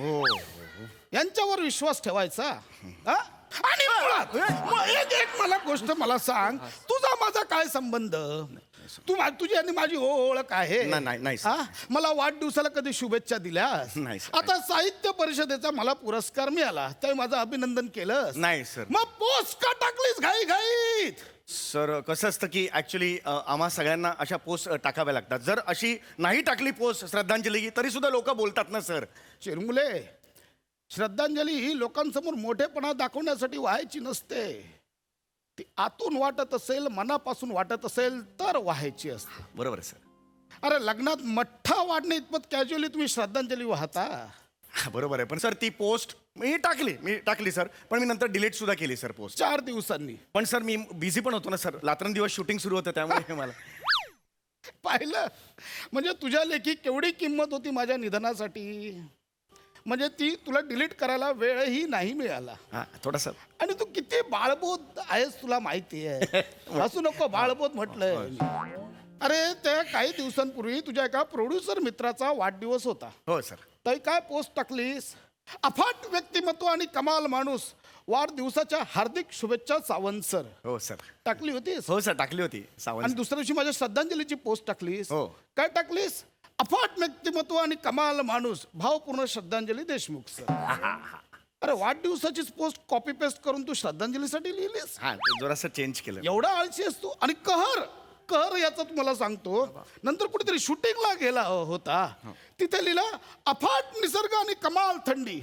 यांच्यावर विश्वास ठेवायचा? आणि एक मला गोष्ट मला सांग, तुझा माझा काय संबंध? तुझी आणि माझी ओळख आहे? नाही हा? मला वाढदिवसाला कधी शुभेच्छा दिल्यास? नाही सर. आता साहित्य परिषदेचा मला पुरस्कार मिळाला, ते माझं अभिनंदन केलं? नाही सर. मग पोस्ट का टाकलीस घाईत? सर, कसं असतं की ऍक्च्युली आम्हा सगळ्यांना अशा पोस्ट टाकाव्या लागतात. जर अशी नाही टाकली पोस्ट श्रद्धांजली तरी सुद्धा लोक बोलतात ना सर. चिरमुले, श्रद्धांजली ही लोकांसमोर मोठेपणा दाखवण्यासाठी व्हायची नसते. ती आतून वाटत असेल, मनापासून वाटत असेल तर व्हायची असते. बरोबर सर. अरे लग्नात मठ्ठा वाढणे इतपत कॅज्युअली तुम्ही श्रद्धांजली वाहता? बरोबर आहे, पण सर ती पोस्ट मी टाकली सर, पण मी नंतर डिलीट सुद्धा केली सर पोस्ट 4 दिवसांनी. पण सर मी बिझी पण होतो ना सर, रात्रंदिवस शूटिंग सुरू होतं त्यामुळे मला. पाहिलं म्हणजे तुझ्या लेखी केवढी किंमत होती माझ्या निधनासाठी. म्हणजे ती तुला डिलीट करायला वेळही नाही मिळाला. हा, थोडासा. आणि तू किती बाळबोध आहेस तुला माहिती आहे. असू नको, बाळबोध म्हटलंय. अरे त्या काही दिवसांपूर्वी तुझ्या एका प्रोड्युसर मित्राचा वाढदिवस होता. हो सर. तर काय पोस्ट टाकलीस? अफाट व्यक्तिमत्व आणि कमाल माणूस, वाढदिवसाच्या हार्दिक शुभेच्छा सावंत सर. हो सर. टाकली होतीस? हो सर, टाकली होती आणि सावंत. दुसऱ्या दिवशी माझ्या श्रद्धांजलीची पोस्ट टाकलीस. हो. काय टाकलीस? अफाट व्यक्तिमत्व आणि कमाल माणूस, भावपूर्ण श्रद्धांजली देशमुख सर. अरे वाढदिवसाचीच पोस्ट कॉपी पेस्ट करून तू श्रद्धांजलीसाठी लिहिलीस? हा, ते जरासं चेंज केलं. एवढा आळशी असतो. आणि कहर कहर याचा तुम्हाला सांगतो, नंतर कुठेतरी शूटिंगला गेला होता, तिथे लिहिला अफाट निसर्ग आणि कमाल थंडी.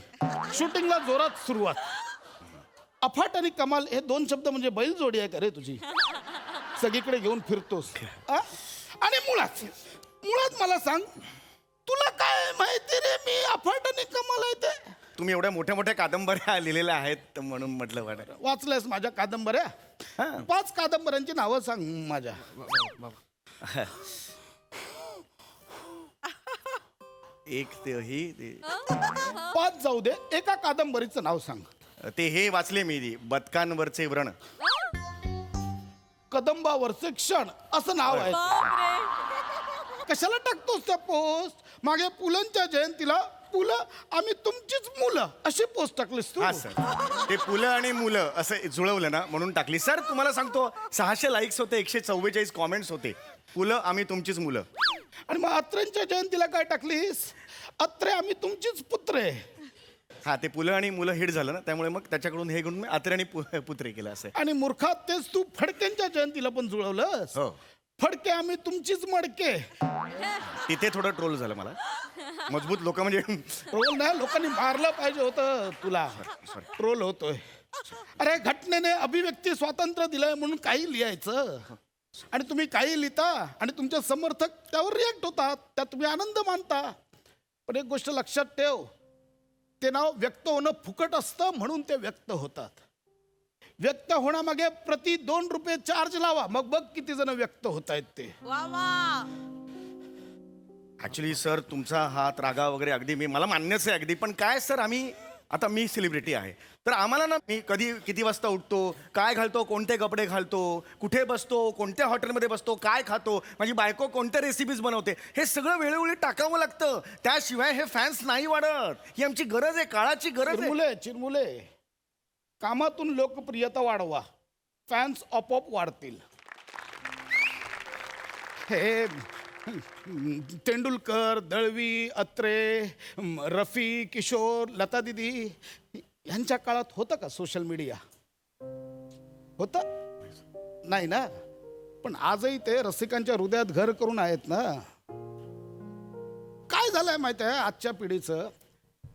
शूटिंगला जोरात सुरुवात. अफाट आणि कमाल हे 2 शब्द म्हणजे बैलजोडी आहे का रे तुझी? सगळीकडे घेऊन फिरतोस. आणि मुळात मला सांग, तुला काय माहिती रे मी अफाट आणि कमाल आहे ते? तुम्ही एवढ्या मोठ्या मोठ्या कादंबऱ्या लिहिलेल्या आहेत म्हणून म्हटलं वाटत. वाचलंयस माझ्या कादंबऱ्या? 5 कादंबऱ्यांची नावं सांग माझ्या. एक ते ही 5 जाऊ दे, एका कादंबरीचं नाव सांग. ते हे वाचले मी, बदकांवरचे व्रण. कदंबावरचे क्षण असं नाव आहे. कशाला टाकतोस त्या पोस्ट? मागे पुलंच्या जयंतीला पुलं आम्ही तुमचीच मुलं अशी पोस्ट टाकलीस तू. हा सर, ते पुलं आणि मुलं असं जुळवलं ना म्हणून टाकली. सर तुम्हाला सांगतो 600 लाईक्स होते, 144 कॉमेंट्स होते. पुलं आम्ही तुमचीच मुलं. आणि मग अत्रेंच्या जयंतीला काय टाकलीस? अत्रे आम्ही तुमचीच पुत्रे. हा, ते पुलं आणि मुलं हिट झालं ना, त्यामुळे मग त्याच्याकडून हे घेऊन मी अत्रे आणि पुत्रे केलं असं. आणि मूर्खात तेच तू फडकेंच्या जयंतीला पण जुळवलंस. हो. फडके आम्ही तुमचीच मडके. तिथे थोडं ट्रोल झालं मला. मजबूत लोक म्हणजे ट्रोल नाही, लोकांनी मारलं पाहिजे होतं तुला. ट्रोल होतोय. अरे घटनेने अभिव्यक्ती स्वातंत्र्य दिलंय म्हणून काही लिहायचं, आणि तुम्ही काही लिहिता आणि तुमचे समर्थक त्यावर रिॲक्ट होतात, त्यात तुम्ही आनंद मानता. पण एक गोष्ट लक्षात ठेव, ते नाव व्यक्त होणं फुकट असतं म्हणून ते व्यक्त होतात. व्यक्त होण्यामागे प्रति 2 रुपये चार्ज लावा, मग बघ किती जण व्यक्त होत आहेत ते. ऍक्च्युली सर तुमचा हात रागा वगैरे अगदी मला मान्यच आहे अगदी. पण काय सर, आम्ही आता मी सेलिब्रिटी आहे, तर आम्हाला ना, मी कधी किती वाजता उठतो, काय घालतो, कोणते कपडे घालतो, कुठे बसतो, कोणत्या हॉटेलमध्ये बसतो, काय खातो, माझी बायको कोणत्या रेसिपीज बनवते, हे सगळं वेळोवेळी टाकावं लागतं. त्याशिवाय हे फॅन्स नाही वाढत. ही आमची गरज आहे, काळाची गरज आहे. चिरमुले कामातून लोकप्रियता वाढवा, फॅन्स आपोआप वाढतील. हे तेंडुलकर, दळवी, अत्रे, रफी, किशोर, लता दीदी यांच्या काळात होतं का सोशल मीडिया? होतं नाही ना. पण आजही ते रसिकांच्या हृदयात घर करून आहेत ना. काय झालंय माहिती आहे आजच्या पिढीचं?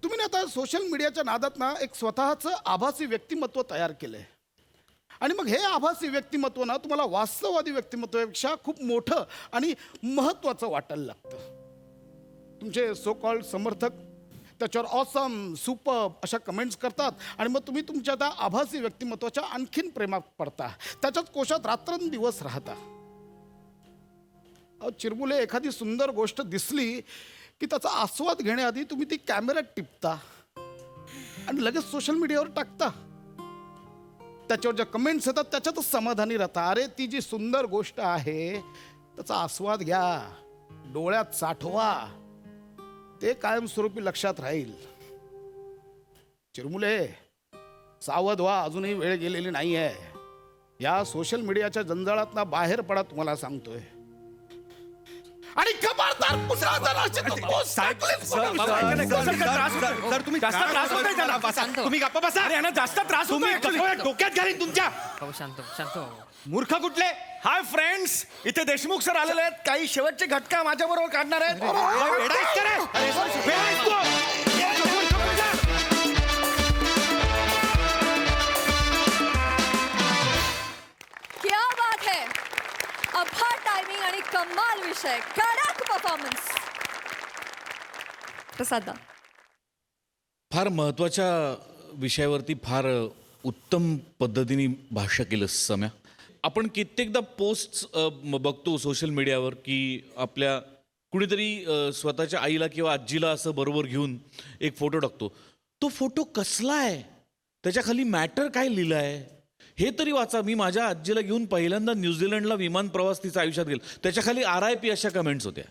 तुम्ही ना आता सोशल मीडियाच्या नादात ना एक स्वतःचं आभासी व्यक्तिमत्व तयार केलंय, आणि मग हे आभासी व्यक्तिमत्व ना तुम्हाला वास्तववादी व्यक्तिमत्वापेक्षा खूप मोठं आणि महत्वाचं वाटायला लागतं. तुमचे सो कॉल्ड समर्थक त्याच्यावर ऑसम, सुपर्ब अशा कमेंट्स करतात, आणि मग तुम्ही तुमच्या त्या आभासी व्यक्तिमत्वाच्या आणखीन प्रेमात पडता, त्याच्याच कोशात रात्रंदिवस राहता. चिरमुले, एखादी सुंदर गोष्ट दिसली की त्याचा आस्वाद घेण्याआधी तुम्ही ती कॅमेऱ्यात टिपता आणि लगेच सोशल मीडियावर टाकता. त्याच्यावर ज्या कमेंट्स येतात त्याच्यातच समाधानी राहता. अरे ती जी सुंदर गोष्ट आहे त्याचा आस्वाद घ्या, डोळ्यात साठवा, ते कायमस्वरूपी लक्षात राहील. चिरमुले, सावध व्हा, अजूनही वेळ गेलेली नाही आहे. या सोशल मीडियाच्या जंजाळात बाहेर पडा, तुम्हाला सांगतोय. आणि खबरदार पुन्हा जर अशी तू post टाकलीस सर तुम्ही जास्त त्रास होतोय त्याला. तुम्ही गप्पा बसा. अरे यांना जास्त त्रास होतोय, डोक्यात घालीन तुमच्या. शांत. मूर्ख कुठले? हाय फ्रेंड्स, इथे देशमुख सर आलेले आहेत. काही शेवटचे घटका माझ्या बरोबर काढणार आहेत. क्या बात है! अफाट टायमिंग आणि कमाल विषय, कडक परफॉर्मन्स. प्रसादा, फार महत्वाच्या विषयावरती फार उत्तम पद्धतीने भाष्य केलं सम्या. आपण कित्येकदा पोस्ट बघतो सोशल मीडियावर की आपल्या कुणीतरी स्वतःच्या आईला किंवा आजीला असं बरोबर घेऊन एक फोटो टाकतो. तो फोटो कसला आहे, त्याच्या खाली मॅटर काय लिहिलं आहे हे तरी वाचा. मी माझ्या आजीला घेऊन पहिल्यांदा न्यूझीलंडला विमान प्रवास तिचा आयुष्यात गेला, त्याच्याखाली RIP अशा कमेंट्स होत्या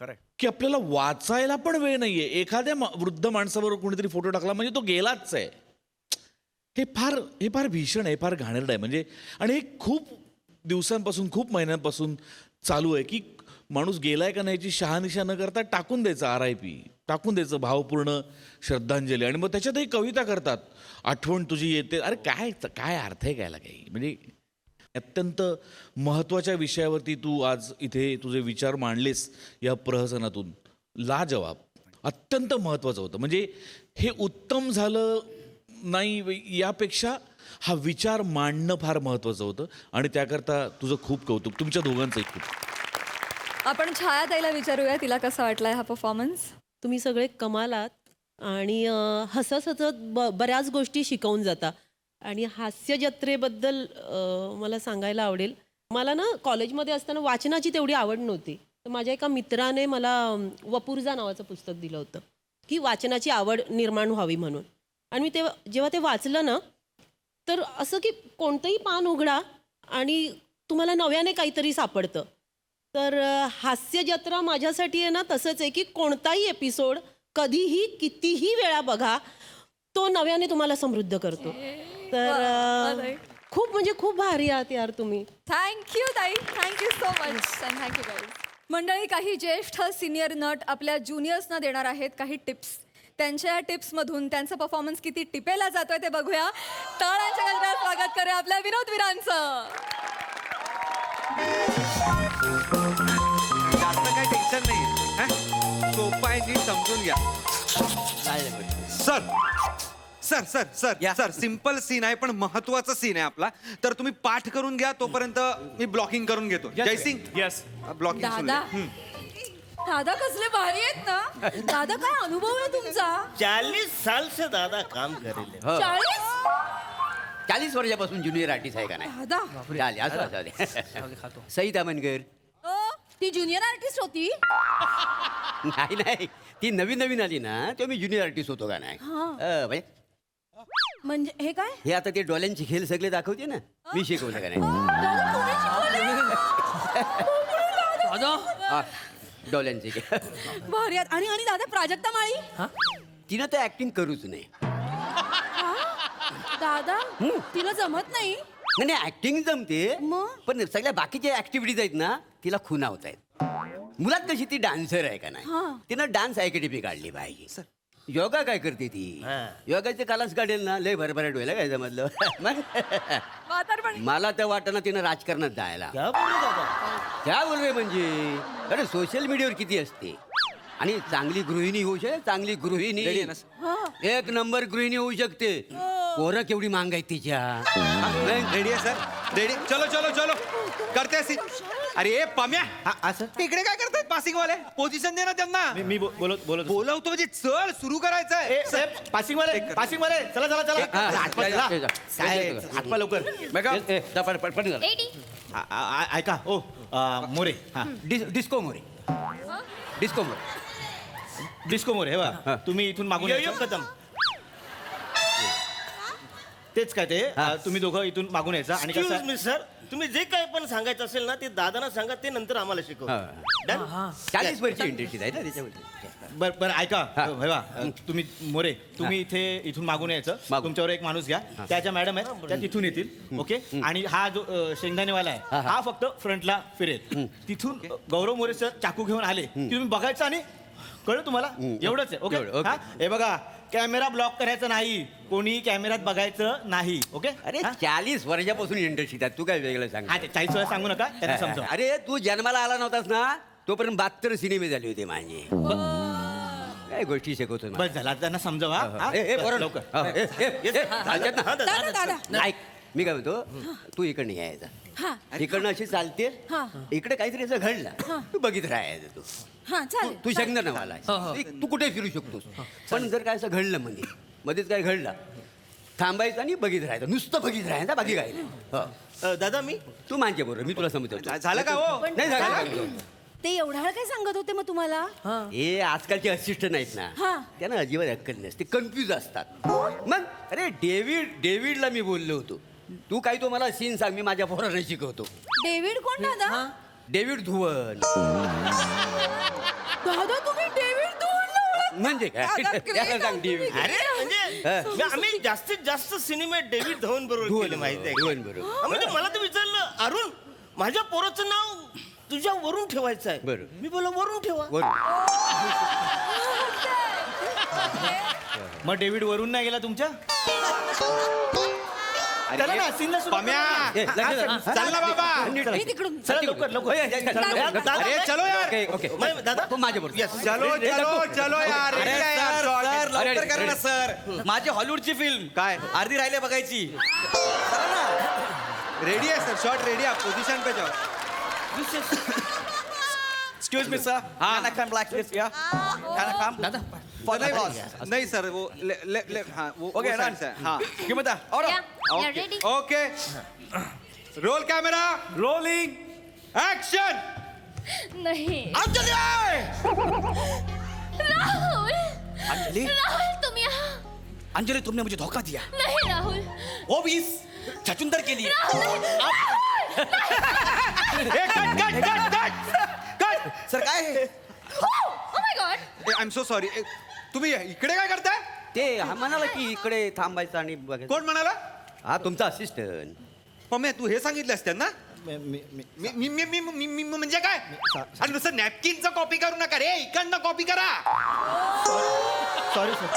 खरंय. की आपल्याला वाचायला पण वेळ नाहीये. एखाद्या वृद्ध माणसाबरोबर कोणीतरी फोटो टाकला म्हणजे तो गेलाच आहे. हे फार भीषण आहे, फार घाणेरडं आहे. म्हणजे आणि हे खूप दिवसांपासून, खूप महिन्यांपासून चालू आहे की माणूस गेलाय का नाहीची शहानिशा न करता टाकून द्यायचं RIP, टाकून द्यायचं भावपूर्ण श्रद्धांजली. आणि मग त्याच्यातही कविता करतात, आठवण तुझी येते. अरे काय काय अर्थ आहे कायला काही. म्हणजे अत्यंत महत्त्वाच्या विषयावरती तू आज इथे तुझे विचार मांडलेस या प्रहसनातून. लाजवाब, अत्यंत महत्त्वाचं होतं. म्हणजे हे उत्तम झालं नाही यापेक्षा हा विचार मांडणं फार महत्त्वाचं होतं आणि त्याकरता तुझं खूप कौतुक, तुमच्या दोघांचंही खूप. आपण छायाताईला विचारूया तिला कसा वाटलाय हा परफॉर्मन्स. तुम्ही सगळे कमाल आहात आणि हसत हसत बऱ्याच गोष्टी शिकवून जाता. आणि हास्य जत्रेबद्दल मला सांगायला आवडेल. मला ना कॉलेजमध्ये असताना वाचनाची तेवढी आवड नव्हती. तर माझ्या एका मित्राने मला वपुर्झा नावाचं पुस्तक दिलं होतं की वाचनाची आवड निर्माण व्हावी म्हणून. आणि मी जेव्हा ते वाचलं ना, तर असं की कोणतंही पान उघडा आणि तुम्हाला नव्याने काहीतरी सापडतं. तर हास्य जत्रा माझ्यासाठी आहे ना तसंच आहे की कोणताही एपिसोड कधीही कितीही वेळा बघा, तो नव्याने तुम्हाला समृद्ध करतो. तर खूप म्हणजे खूप भारी आहात यार तुम्ही. थँक्यू ताई, thank you so much and thank you guys. मंडळी, काही ज्येष्ठ सिनियर नट आपल्या ज्युनियर्सना देणार आहेत काही टिप्स. त्यांच्या या टिप्समधून त्यांचा परफॉर्मन्स किती टिपेला जातोय ते बघूया. टाळ्यांच्या गजरात स्वागत करूया आपल्या विनोदवीरांचं. जास्त काही टेन्शन नाही, सोपा आहे, नीट समजून घ्या. Sir sir sir sir sir simple scene आहे पण महत्वाचा सीन आहे आपला. तर तुम्ही पाठ करून घ्या, तोपर्यंत मी ब्लॉकिंग करून घेतो. जयसिंग, येस. ब्लॉकिंग. दादा कसले भारी आहेत ना. दादा काय अनुभव आहे तुमचा. 40 साल से दादा काम करेले. 40 वर्षापासून ज्युनियर आर्टिस्ट आहे का नाही. सई दामनकर ती ज्युनियर आर्टिस्ट होती. नाही नाही, ती नवीन नवीन आली ना तेव्हा मी ज्युनियर आर्टिस्ट होतो का नाही. म्हणजे हे काय. हे आता ते डोल्यांचे खेळ सगळे दाखवते ना, मी शिकवलं का नाही. डोल्यांचे खेळ भारी आहेत. आणि दादा प्राजक्ता माळी तिनं तर ऍक्टिंग करूच नाही. दादा तिला जमत नाही. नाही ऍक्टिंग जमते मग? पण सगळ्या बाकीच्या ऍक्टिव्हिटीज आहेत ना तिला खुणावत आहेत. मुलात कशी ती डान्सर आहे का नाही, तिनं डान्स अकॅडमी काढली पाहिजे. योगा काय करते ती, योगाचे कालाच काढेल ना, लय भरभराट व्हायला काय जमतलं. मला तर वाटतं तिनं राजकारणात जायला. क्या बोल रे म्हणजे, अरे सोशल मीडियावर किती असते. आणि चांगली गृहिणी होऊ शकते, चांगली गृहिणी, एक नंबर गृहिणी होऊ शकते. पोरं केवढी मांग आहे तिच्या. रेडी आहे सर, रेडी. चलो चलो चलो करते सीन. अरे पम्या, असं इकडे काय करतायत पासिंग वाले. पोझिशन दे ना त्यांना. मी बोलत बोलवतो म्हणजे चल सुरू करायचंय. पासिंग वाले चला चला चला हातपा लवकर. ऐका ओ More, disco More, disco More, disco More. हे बघा, तुम्ही इथून मागून यायचं. तेच काय ते तुम्ही दोघं इथून मागून यायचं. आणि Excuse me, sir. तुम्ही जे काही पण सांगायचं असेल ना ते दादांना सांगा, ते नंतर आम्हाला शिकव. 40 वर्ष इंडस्ट्रीत आहे ना त्याच्यामध्ये. बरं ऐका, तुम्ही मोरे तुम्ही इथे इथून मागून यायचं. तुमच्यावर एक माणूस घ्या, त्याच्या मॅडम आहेत त्या तिथून येतील. ओके. आणि हा जो शेंगदाणेवाला आहे हा फक्त फ्रंटला फिरेल. तिथून गौरव मोरे सर चाकू घेऊन आले की तुम्ही बघायचं आणि कळलं तुम्हाला. एवढंच आहे. ओके. हे बघा, कॅमेरा ब्लॉक करायचं नाही, कोणी कॅमेऱ्यात बघायचं नाही. ओके. अरे 40 वर्षापासून इंडस्ट्रीत आहे, तू काय वेगळं सांग. 40 वेळा सांगू नका, त्यांना समजा. अरे तू जन्माला आला नव्हतास ना तोपर्यंत 72 सिनेमे झाले होते माझे. काय गोष्टी शिकवतो. बस झाला, त्यांना समजावा लवकर. ऐक, मी काय म्हणतो, तू इकडनं यायचा, इकडनं अशी चालते, इकडे काहीतरी असं घडलं तू बघित राहायचं. तू तू शेंगदाणेवाला तू कुठे फिरू शकतोस. पण जर काय असं घडलं मध्येच काय घडलं, थांबायचं आणि बघित राहायचं, नुसतं बघित राहायचं, बाकी काय नाही. दादा तू माझ्या बरोबर, मी तुला समजतो. झालं का हो. नाही झालं. ते एवढा काय सांगत होते मग तुम्हाला. हे आजकालचे असिस्टंट आहेत ना, त्यांना अजिबात अक्कल नसते, कन्फ्यूज असतात. मग अरे डेव्हिडला मी बोललो होतो तू काय तो मला सीन सांग, मी माझ्या पोराला शिकवतो. डेव्हिड कोण दादा? डेव्हिड धुवन दादा तुम्ही डेव्हिड धवन म्हणजे काय याला सांग डेव्हिड. अरे म्हणजे आम्ही जास्तीत जास्त सिनेमे डेव्हिड धवन बरोबर केले माहिती आहे धुवन बरोबर. म्हणजे मला तर विचारलं अरुण माझ्या पोराचं नाव तुझ्या वरून ठेवायचं आहे. बरं. मी बोला वरून ठेवा. मग डेव्हिड वरून नाही गेला तुमच्या? चला ना, सीनला सुरू पम्या चल ना बाबा. चला लवकर लवकर. अरे चलो यार. ओके मग दादा तू माझ्या बरोबर. चलो चलो चलो यार. अरे रेडी आहे यार, सर, shot. सर, लवकर करा ना सर. माझी हॉलिवूडची फिल्म काय अर्धी राहिले बघायची. चला ना. रेडी आहे सर, शॉट रेडी आहे, पोझिशन पे जाओ. Excuse me sir. हा कम ब्लॅक प्लीज या. कम दादा. नहीं सर वो हाँ वो ओके वो side से, हाँ give me the order. Okay okay roll camera rolling action. नाही अंजली राहुल अंजली राहुल तुम्ही अंजलि तुमने मुझे धोखा दिया. नाही राहुल वो भी इस छचुंदर के लिए. Cut cut cut cut. Sir काय आहे? Oh my God I am so sorry. तुम्ही इकडे काय करताय? ते हा म्हणाला की इकडे थांबायचं आणि बघायचं. कोण म्हणाला? हा तुमचा असिस्टंट. पम्या तू हे सांगितलंस त्यांना? मी म्हणजे काय? आणि नुसतं नॅपकिनचं कॉपी करू नका रे, इकडनं कॉपी करा. Sorry sir.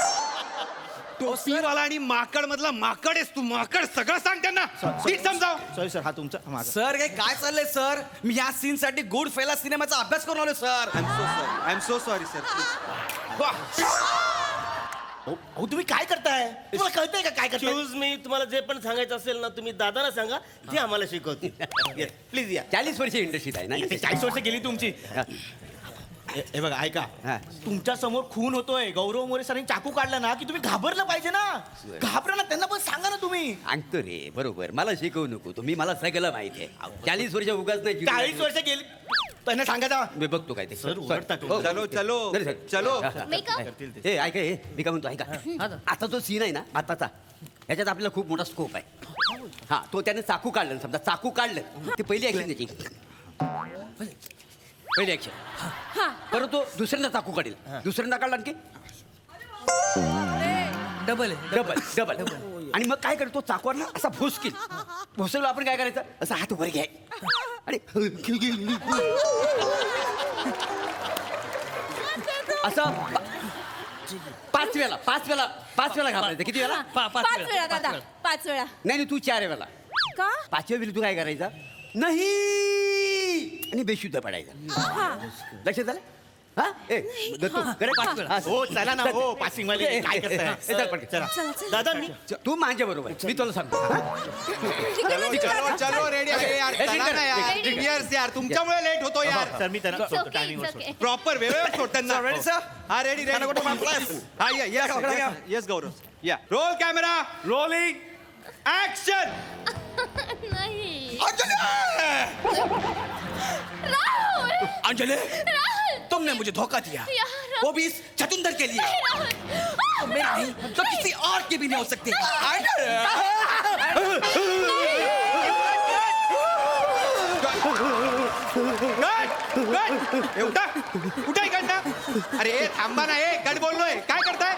टोपीवाला आणि माकड मधला माकड आहेस तू. माकड सगळं सांग त्यांना. नीट समजाव. Sorry sir. हा तुमचा सर काय चाललंय सर? मी या सीन साठी गुड फेला सिनेमाचा अभ्यास करून आलो sir. I am so sorry sir. अहो तुम्ही काय करताय? तुम्हाला कळतंय का काय करताय? एक्सक्यूज मी तुम्हाला जे पण सांगायचं असेल ना तुम्ही दादाला सांगा ते आम्हाला शिकवतील. प्लीज या. 40 वर्ष इंडस्ट्रीत आहे ना. 40 वर्ष गेली तुमची. हे बघा ऐका, हा. तुमच्या समोर खून होतोय. गौरव मोरे सरांनी चाकू काढला ना की तुम्ही घाबरलं पाहिजे ना. घाबरा ना, त्यांना पण सांगा ना तुम्ही. सांगतो रे बरोबर. मला शिकवू नको. तुम्ही मला सगळं माहिती आहे. 40 वर्ष उगाच नाही. 40 वर्ष गेली त्यांना सांगायचा. मी बघतो काय ते. सर, ओरडता तुम्ही. हो. चलो चलो नाही, सर. चलो. हे ऐका हे मी काय म्हणतो ऐका. आता जो सीन आहे ना आताचा ह्याच्यात आपल्याला खूप मोठा स्कोप आहे. हा तो त्याने चाकू काढलं समजा. चाकू काढलं ती पहिली ऍक्शन त्याची. पहिली ऍक्शन. परत तो दुसऱ्यांदा चाकू काढेल. दुसऱ्यांदा काढला आणखी डबल डबल डबल. आणि मग काय करतो चाकूवरला असा भोसकील. भोसकील आपण काय करायचं असं हात वर घ्याय आणि असं 5 वेळा घाबरायचं. किती वेळा? 5 वेळा दादा 5 वेळा. नाही तू 4 वेळा. का? 5व्या वेळी तू काय करायचा नाही आणि बेशुद्ध पडायचा. लक्षात आलं? हा ए दत्तू करेक्ट. 5 वेळा. हो चला ना. हो पासिंग वाले काय करताय? चल पटकन. चला चला. दादा मी तू माझ्या बरोबर मी तुला सांगतो. हा? चलो चलो रेडी आहे यार. चला ना यार. Yes, यार तुमच्यामुळे लेट होतो यार. सर मी त्यांना It's okay, timing it's okay. Proper वेळेवर सोड त्यांना. ready, sir? हा रेडी रेडी. हा येस गौरव. या रोल कॅमेरा रोलिंग ऍक्शन. नाही राहुल. अंजलि राहुल तुमने मुझे धोखा दिया. यार वो भी इस छचुंदर के लिए. राहुल मेरा नहीं तो किसी और के भी नहीं हो सकते. कुठे इकडनं? अरे थांबा ना. हे गड बोललोय. काय करताय?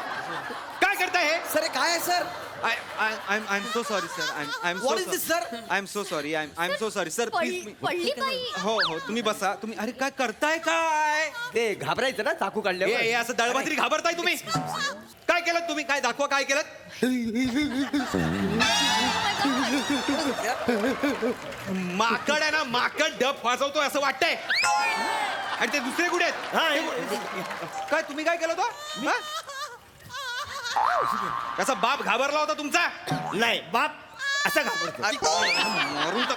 काय करताय हे? सर काय आहे sir? I am so sorry sir. I am What is this, sir? I am so sorry. I am so sorry sir. Please पडली बाई. हो हो तुम्ही बसा. तुम्ही अरे काय करताय काय? ते घाबरायचं ना चाकू काढल्यावर. हे असं दळभात्री घाबरताय तुम्ही? काय केलं तुम्ही? काय दाखवा काय केलं? माकड आहे ना. माकड डब वाजवतोय असं वाटतंय. आणि ते दुसरे कुठे आहेत? काय तुम्ही काय केलं होतं? कसा बाप घाबरला होता तुमचा? नाही बाप असा घाबरतो. मारून तर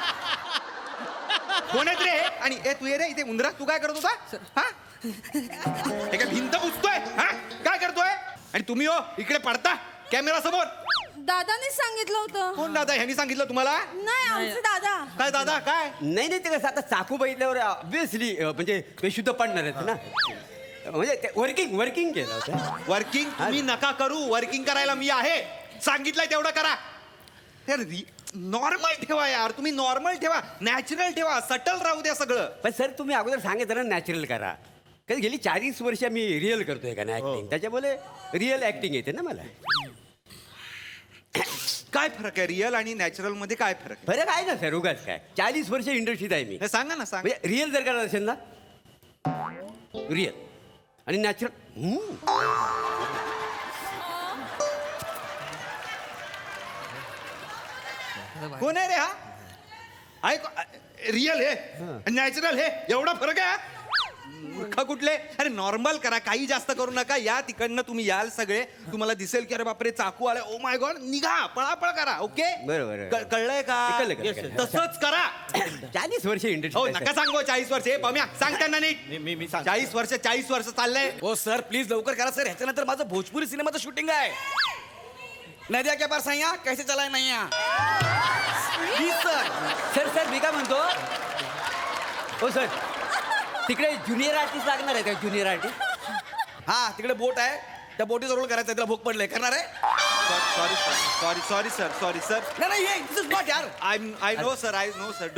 कोण आहेत रे हे? आणि ए तू ये रे इथे उंदरा. तू काय करत होता? हा हे काय भिंत पुसतोय? हा काय करतोय? आणि तुम्ही हो इकडे पडता कॅमेरा समोर. दादाने सांगितलं होतं. कोण दादा? ह्यांनी सांगितलं तुम्हाला? नाही आमचे दादा. काय दादा काय? नाही ते कसं आता चाकू बघितल्यावर ऑब्विसली म्हणजे बेशुद्ध पडणार आहेत ना. म्हणजे ते वर्किंग केलं होतं. वर्किंग तुम्ही नका करू. वर्किंग करायला मी आहे. सांगितलंय तेवढं करा. नॉर्मल ठेवा यार, तुम्ही नॉर्मल ठेवा, नॅचरल ठेवा, सटल राहू द्या सगळं. पण सर तुम्ही अगोदर सांगितलं ना नॅचरल करा. कारण गेली 40 वर्ष मी रिअल करतोय का ना ऍक्टिंग, त्याच्यामुळे रिअल ऍक्टिंग येते ना मला. काय फरक आहे रिअल आणि नॅचरल मध्ये? काय फरक आहे? फरक आहे ना सर, उगाच काय. 40 वर्ष इंडस्ट्रीत आहे मी. हे सांगा ना, सांगा. म्हणजे रिअल जर करत असेल ना रिअल आणि नॅचरल. कोण आहे रे हा? रिअल हे नॅचरल हे एवढा फरक आहे? मूर्ख कुठले? अरे नॉर्मल करा, काही जास्त करू नका. या तिकडनं तुम्ही याल सगळे, तुम्हाला दिसेल की अरे बापरे चाकू आले, ओ माय गॉड, निघा, पळापळ करा. ओके, बरोबर. कळलंय का? कळलं. तसंच करा. 40 वर्ष हो, इंडस्ट्री. नका सांगू 40 वर्ष. हे पम्या सांग त्यांना नीट. मी 40 वर्ष चाललंय. हो सर प्लीज लवकर करा सर, ह्याच्यानंतर माझं भोजपुरी सिनेमाचं शूटिंग आहे. नद्या क्या पार सैया कैसे चलाय नाही प्लीज सर. सर मी काय म्हणतो, हो सर तिकडे ज्युनियर आर्टिस्ट लागणार आहे का? Junior artist. हा तिकडे बोट आहे, त्या बोटीचा रोल करायचा, त्याला भोग पडलंय, करणार आहे? Sorry sir. नाही हे दिस इज नॉट यार. I know sir.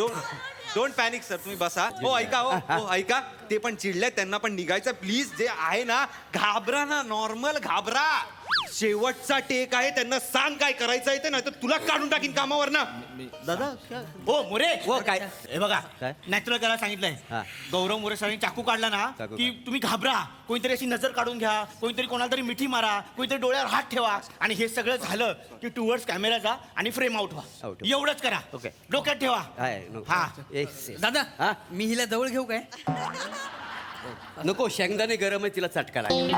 Don't panic sir, तुम्ही बसा. हो ऐका, हो ऐका, ते पण चिडले, त्यांना पण निघायचं. प्लीज जे आहे ना, घाबरा ना, नॉर्मल घाबरा. शेवटचा टेक आहे, त्यांना सांग काय करायचं आहे ते, नाही तर तुला काढून टाकीन कामावर ना. दादा हो मोरे, हो काय हे बघा काय? नॅचरल करायला सांगितलंय. हा. गौरव मोरे सरांनी चाकू काढला ना चाकू की तुम्ही घाबरा, कोणीतरी अशी नजर काढून घ्या, कोणीतरी कोणाला तरी मिठी मारा, कोणीतरी डोळ्यावर हात ठेवा, आणि हे सगळं झालं की टुवर्ड्स कॅमेरा जा आणि फ्रेम आउट व्हा. Out. एवढंच करा. Okay. डोक्यात ठेवा. आहे, नको. हा. Yes. दादा हा? मी हिला जवळ घेऊ काय? नको, शेंगदाणे गरम आहे, तिला चटका लागेल.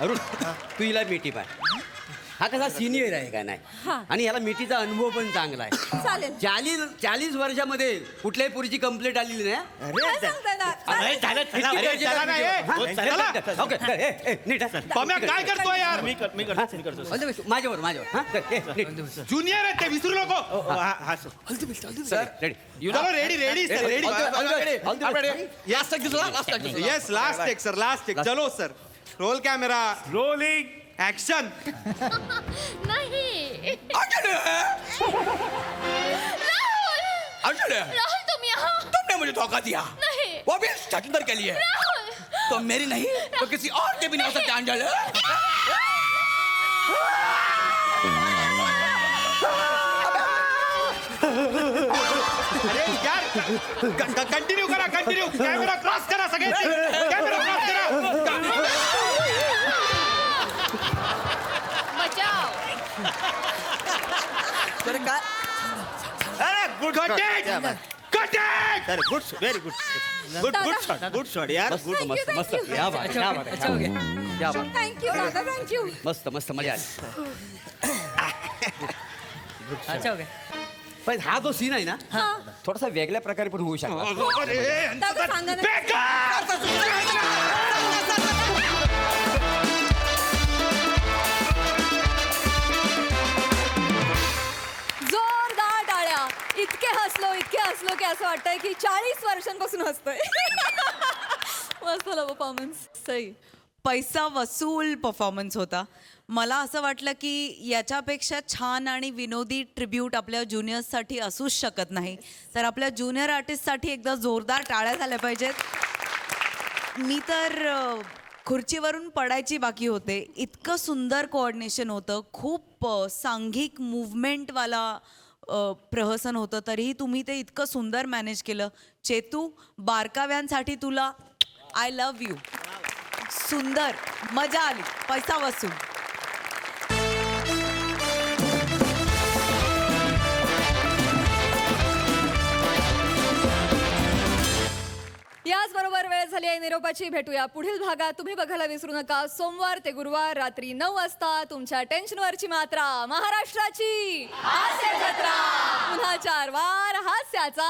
अरुण तू हिला मिठी पाय. हा कसा सिनियर आहे का नाही, आणि याला मिठीचा अनुभव पण चांगला आहे. चालेल. 40 वर्षामध्ये कुठल्याही पुरीची कंप्लेंट आलेली नाही. काय सांगताय ना? अरे, झालं, चला. किती अरे, गरजेचं चला आहे ना, video. हो, हा? चला. ओके, नीट हा. पम्या काय करतोय यार? मी करतो. माझ्यावर हा? नीट. ज्युनियर आहे ते, विसरू नको. Sir ready. चलो ready sir, ready. Yes, last take sir, last take. चलो sir, roll camera, rolling action. नाही राहुल तुम यहाँ तुमने मुझे धोखा दिया, नहीं वो भी छछूंदर के लिए. तो मेरी नहीं तो किसी और के भी नहीं हो सकते अंजल. अरे यार, कंटिन्यू करा, कंटिन्यू. कॅमेरा क्रॉस करा सगळे, कॅमेरा क्रॉस करा. बचाओ. तर काय? अरे good cut it. Sir good, very good, good shot यार. मस्त मस्त मस्त. या बात, या बात, या बात. थँक्यू दादा, थँक्यू. मस्त मस्त मजा आली. पण हा जो सीन आहे ना थोडासा वेगळ्या प्रकारे पण होऊ शकतो. दादा सांगा ना. जोरदार टाळ्या. इतके हसलो की असं वाटतंय की 40 वर्षांपासून हसतोय. मस्त परफॉर्मन्स. सही पैसा वसूल परफॉर्मन्स होता. मला असं वाटलं की याच्यापेक्षा छान आणि विनोदी ट्रिब्यूट आपल्या ज्युनियर्ससाठी असूच शकत नाही. तर आपल्या ज्युनियर आर्टिस्टसाठी एकदा जोरदार टाळ्या झाल्या पाहिजेत. मी तर खुर्चीवरून पडायची बाकी होते. इतकं सुंदर कोऑर्डिनेशन होतं, खूप सांघिक मूव्हमेंटवाला प्रहसन होतं, तरीही तुम्ही ते इतकं सुंदर मॅनेज केलं. चेतू, बारकाव्यांसाठी तुला आय लव्ह यू. सुंदर, मजा आली, पैसा वसूल. याचबरोबर वेळ झाली आहे निरोपाची. भेटूया पुढील भागात. तुम्ही बघायला विसरू नका सोमवार ते गुरुवार रात्री 9 वाजता तुमच्या टेन्शनवरची मात्रा महाराष्ट्राची हास्य जत्रा. पुन्हा 4 वार हास्याचा